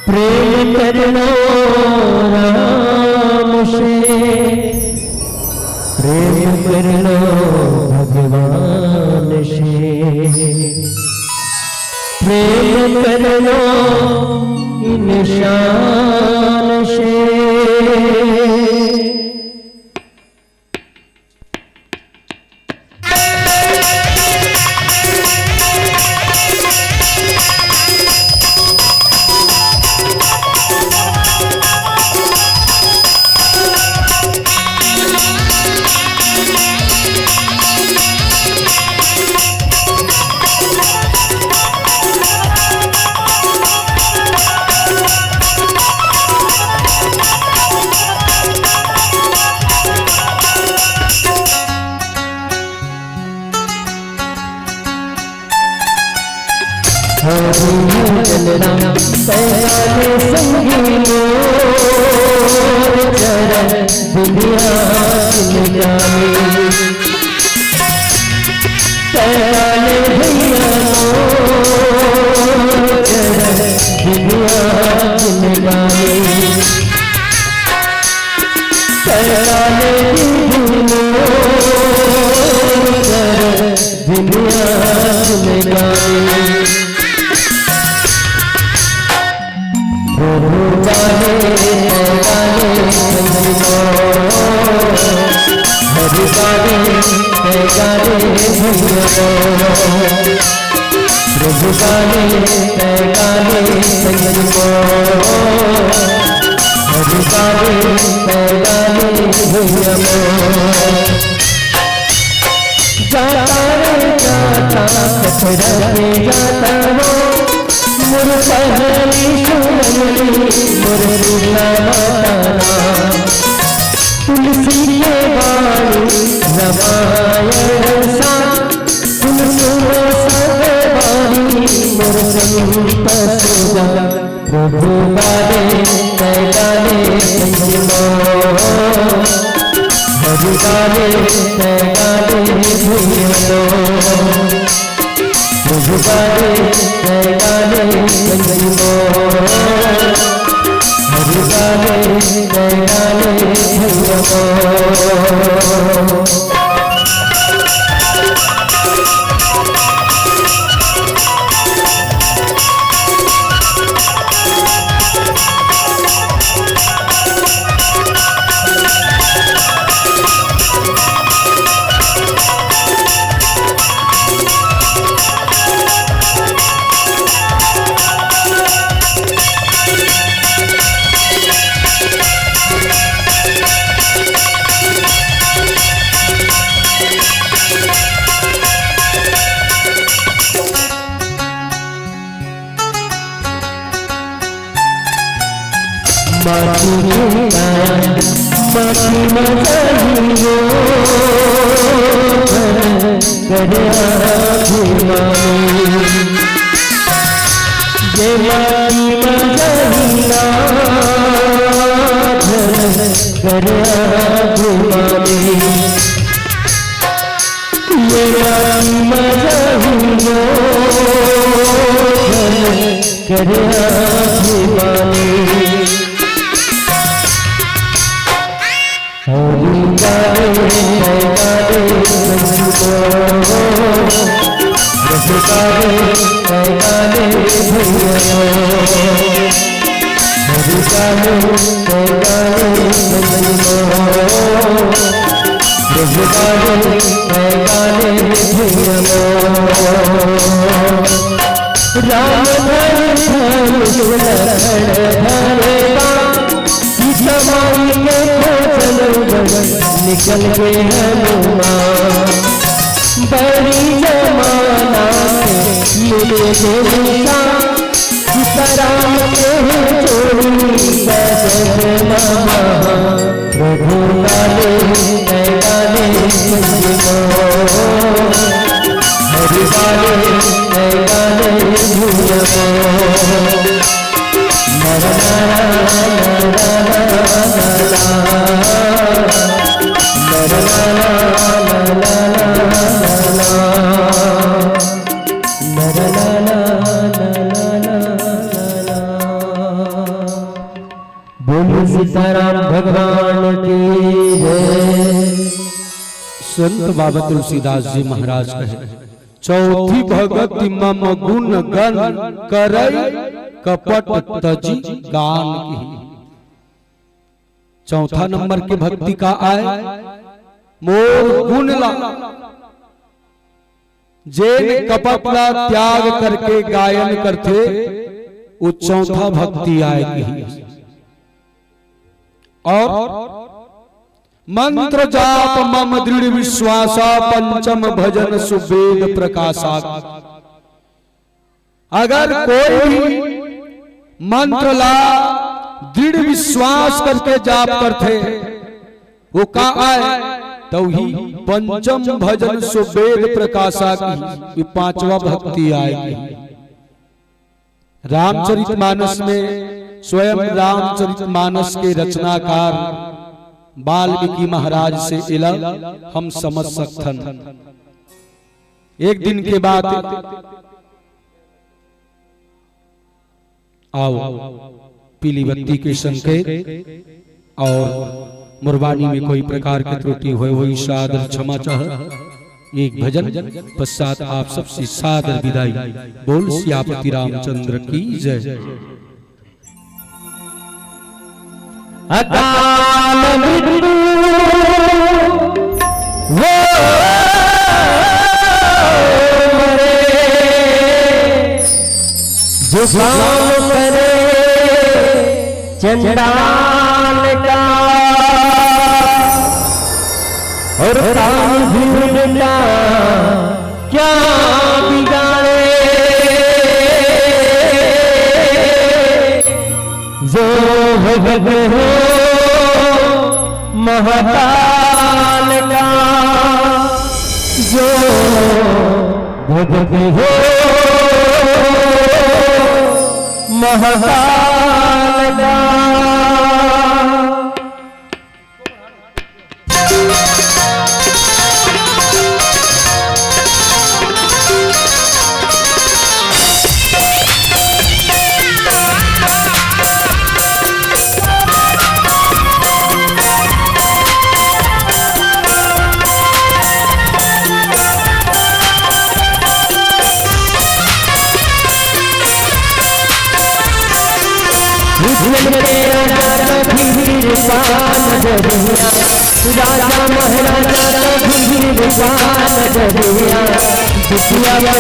प्रेम कर लो राम से, प्रेम कर लो भगवान से, प्रेम कर लो इंसान से। प्रभु गाने मैं गाने भैया हरि गाने मैं गाने भैया प्रभु गाने मैं गाने भैया हरि गाने मैं गाने भैया माटी मचाइयो करे ये माटी मचाइया करे ये माटी मचाइयो करे हरि गाने मैं गाने प्रभु गाने मैं गाने भैया हरि गाने मैं गाने भैया प्रभु गाने मैं गाने भैया राम निकल गए हनुमान बड़ी जमाना मिले देवता सीताराम के चोरी सजना प्रभु गाने मैं गाने हरि गाने मैं गाने भैया बोलो सीताराम भगवान की जय। संत बाबा तुलसीदास जी महाराज कहे चौथी भगति मम गुण गण करई कपट तजी गान की। चौथा नंबर के भक्ति का आए मोर गुण ला जेन कपट ला त्याग करके गायन करते वो चौथा भक्ति आएगी। और मंत्र जाप मम दृढ़ विश्वासा पंचम भजन सुवेद प्रकाशा। अगर कोई भी मंत्र ला दृढ़ विश्वास करके जाप करते वो का आए तो ही पंचम भजन सुवेद प्रकाशा की पांचवा भक्ति आएगी। रामचरितमानस में स्वयं रामचरितमानस के रचनाकार वाल्मीकि महाराज से इला हम समझ सकथन। एक दिन के बाद आओ पीली बत्ती के संकेत और मुरबानी में कोई प्रकार की त्रुटि हुई वही सादर क्षमा चाह। एक भजन पश्चात आप सबसे सादर विदाई। बोल सियापति रामचंद्र की जय। अकाल मृत्यु वो जो काम करे चंडाल का और काम भूलना क्या बिगाड़े जो भगत हो महाकाल का जो भगत हो महाकाल का राजा महाराजा दरिया दुखिया राजा दरिया हो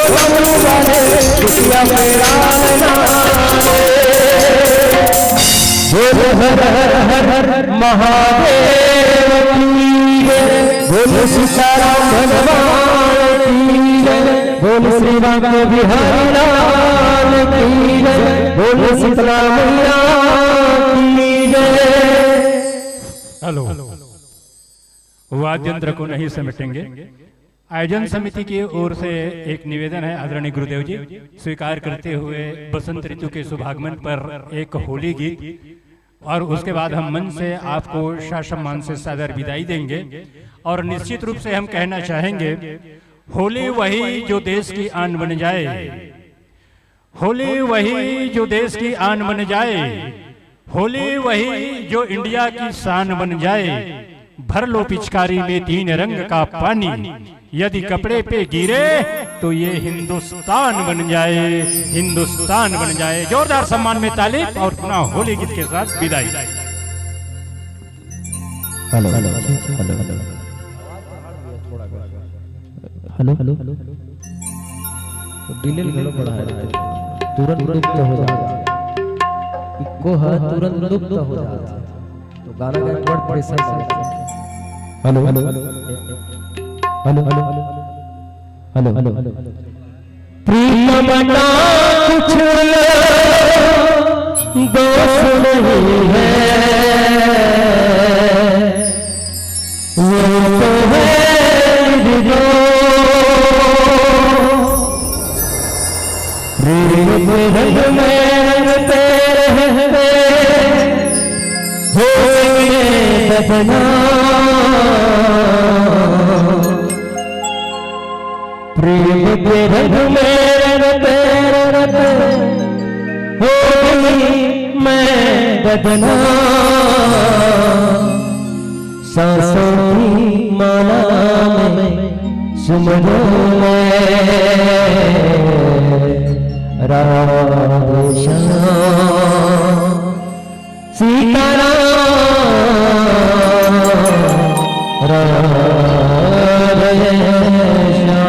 डमरू वाले बिटिया मेरा नारे। बोल हर हर हर महादेव की जय, बोल सीताराम भगवान की जय, बोल श्री राम बिहारी लाल की जय, बोल शीतला मैया की जय। हेलो, वाद्य यंत्र को नहीं समेटेंगे। आयोजन समिति की ओर से एक निवेदन है, आदरणीय गुरुदेव जी स्वीकार करते हुए बसंत ऋतु के शुभागमन पर एक होली गीत, और उसके बाद हम मन से आपको शासम्मान से सादर विदाई देंगे। और निश्चित रूप से हम कहना चाहेंगे, होली वही जो देश की आन बन जाए, होली वही जो देश की आन बन जाए, होली वही जो इंडिया की शान बन जाए। भर लो पिचकारी में 3 रंग का पानी, यदि कपड़े पे गिरे तो ये हिंदुस्तान बन जाए, हिंदुस्तान बन जाए। जोरदार सम्मान में ताली और पुनः होली गीत के साथ विदाई। Hello hello hello hello hello hello, delay बड़ा है, तुरंत लुप्त हो जाता है, इको है तुरंत लुप्त हो जाता है, तो गाना का वर्ड प्रेशर से। Hello hello hello hello hello hello hello, प्रीतम ना कुछ दोष नहीं है, वो तो है जो प्रेम रंग में रंगते रहते होंगे बदनाम, प्रेम के रंग में रंगते रहते होगी मैं बदनाम। सांसों की माला में सुमनों में राधे श्याम सीताराम राधे श्याम।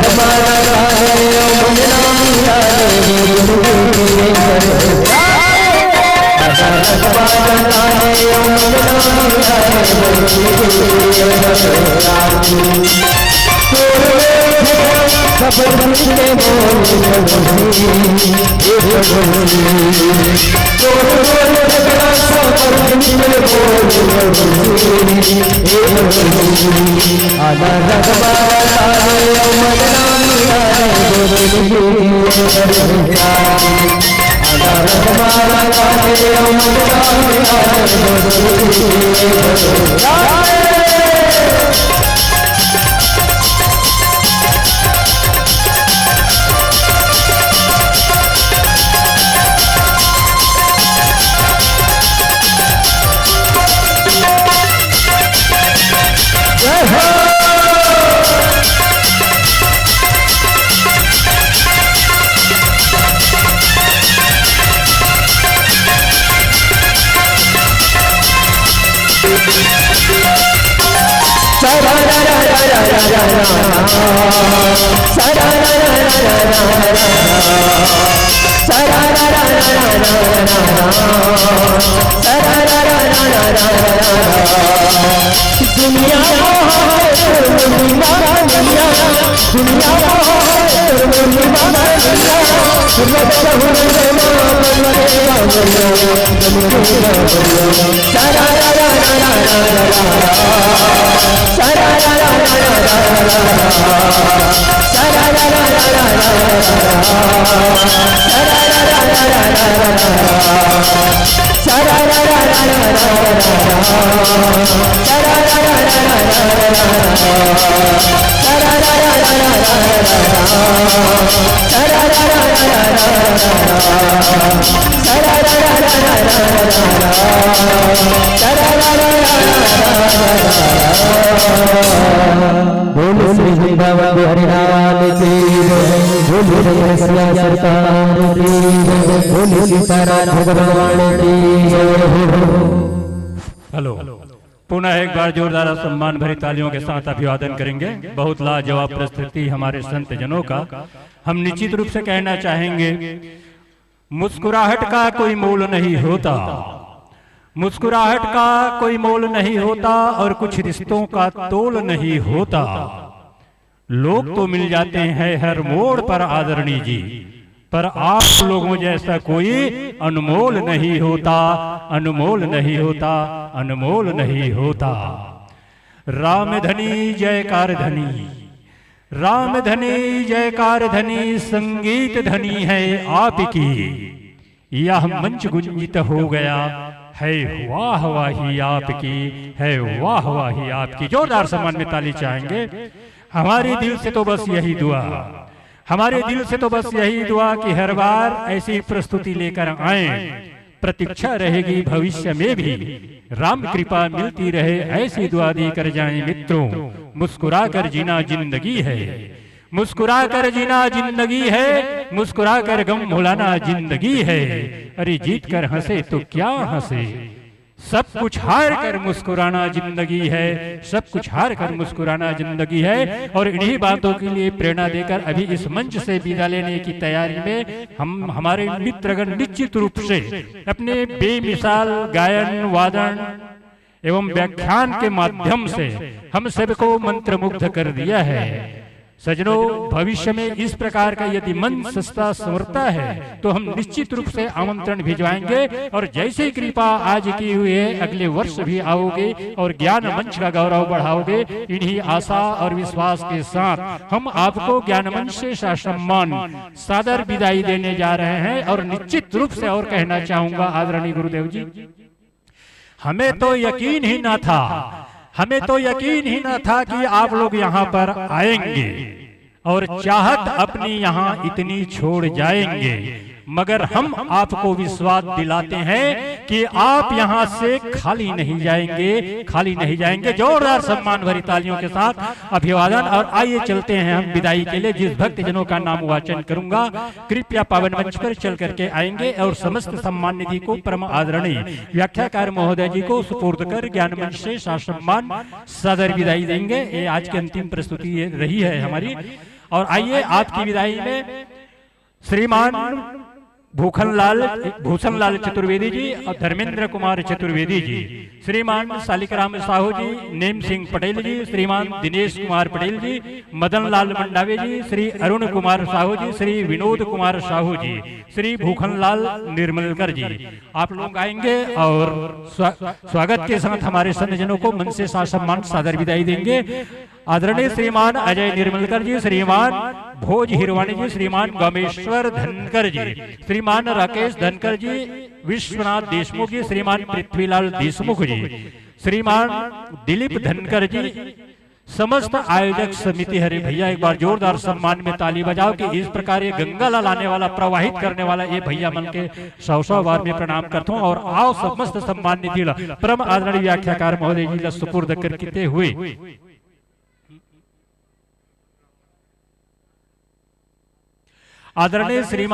हमारा बोलो श्री वृंदावन बिहारी लाल की जय, बोलो रसिया सरकार की जय, बोलो सीताराम भगवान की जय। हेलो, पुनः एक बार जोरदार सम्मान भरी तालियों के साथ अभिवादन करेंगे। बहुत लाजवाब प्रस्तुति हमारे संत जनों का। हम निश्चित रूप से कहना चाहेंगे, मुस्कुराहट का कोई मोल नहीं होता, मुस्कुराहट का कोई मोल नहीं होता और कुछ रिश्तों का तोल नहीं होता। लोग तो मिल जाते हैं हर मोड़ पर आदरणीय जी, पर आप लोगों जैसा कोई अनमोल नहीं होता, अनमोल नहीं होता, अनमोल नहीं होता। राम धनी जयकार धनी, राम धनी जयकार धनी, संगीत धनी है आपकी। यह मंच गुंजित हो गया है, वाह वाही आपकी है, वाह वाही आपकी। जोरदार सम्मान में ताली चाहेंगे। हमारे दिल से तो बस यही दुआ, हमारे दिल से तो बस यही दुआ कि हर बार ऐसी प्रस्तुति लेकर आए। प्रतीक्षा रहेगी भविष्य में भी, राम कृपा मिलती रहे, ऐसी दुआ देकर जाएं मित्रों। मुस्कुरा कर जीना जिंदगी है, मुस्कुरा कर जीना जिंदगी है, मुस्कुरा कर गम भुलाना जिंदगी है। अरे जीत कर हंसे तो क्या हंसे, सब कुछ हार कर मुस्कुराना जिंदगी है, सब कुछ हार कर मुस्कुराना जिंदगी है। और इन्हीं बातों के लिए प्रेरणा देकर अभी इस मंच से विदा लेने की तैयारी में हम हमारे मित्रगण निश्चित रूप से अपने बेमिसाल गायन वादन एवं व्याख्यान के माध्यम से हम सबको मंत्रमुग्ध कर दिया है। सजनों, भविष्य में इस प्रकार का यदि मन सस्ता संवरता है तो हम निश्चित रूप से आमंत्रण भिजवाएंगे। और जैसे कृपा आज की हुई है, अगले वर्ष भी आओगे और ज्ञान मंच का गौरव बढ़ाओगे। इन्हीं आशा और विश्वास के साथ हम आपको ज्ञान मंच से सम्मान सादर विदाई देने जा रहे हैं। और निश्चित रूप से और कहना चाहूंगा आदरणीय गुरुदेव जी, हमें तो यकीन ही न था, हमें तो यकीन ही न था कि आप लोग यहाँ पर आएंगे और चाहत अपनी यहाँ इतनी छोड़ जाएंगे। मगर हम आपको विश्वास दिलाते हैं कि आप यहाँ से खाली नहीं जाएंगे, खाली नहीं जाएंगे। जोरदार सम्मान भरी तालियों के साथ अभिवादन। और आइए चलते हैं हम विदाई के लिए। जिस भक्त जनों का नाम वाचन करूंगा कृपया पावन मंच पर चल करके आएंगे और समस्त सम्मान निधि को परम आदरणीय व्याख्याकार महोदय जी को सुपुर्द कर ज्ञान मंच से सम्मान सदर विदाई देंगे। ये आज की अंतिम प्रस्तुति रही है हमारी। और आइए आपकी विदाई में श्रीमान भूषण लाल चतुर्वेदी जी और धर्मेंद्र कुमार चतुर्वेदी जी, श्रीमान शालिकराम साहू जी, नेम सिंह पटेल जी, श्रीमान दिनेश कुमार पटेल जी, मदन लाल मंडावे जी, श्री अरुण कुमार साहू जी, श्री विनोद कुमार साहू जी, श्री भूखन लाल निर्मलकर जी। आप लोग आएंगे और स्वागत के साथ हमारे संतजनों को मन से सम्मान सादर विदाई देंगे। आदरणीय श्रीमान अजय निर्मलकर जी, श्रीमान भोज हिरवानी जी, श्रीमान गमेश्वर धनकर जी, श्रीमान राकेश धनकर जी, विश्वनाथ देशमुख जी, श्रीमान पृथ्वीलाल देशमुख जी, श्रीमान दिलीप धनकर जी, समस्त आयोजक समिति। हरे भैया एक बार जोरदार सम्मान में ताली बजाओ कि इस प्रकार ये गंगा लाल आने वाला, प्रवाहित करने वाला ये भैया मन के 100 बार में प्रणाम करता हूँ। और आओ समस्त सम्मान निधि परम आदरणीय व्याख्याकार महोदय जी सुपुर्द करते हुए आदरणीय श्रीमान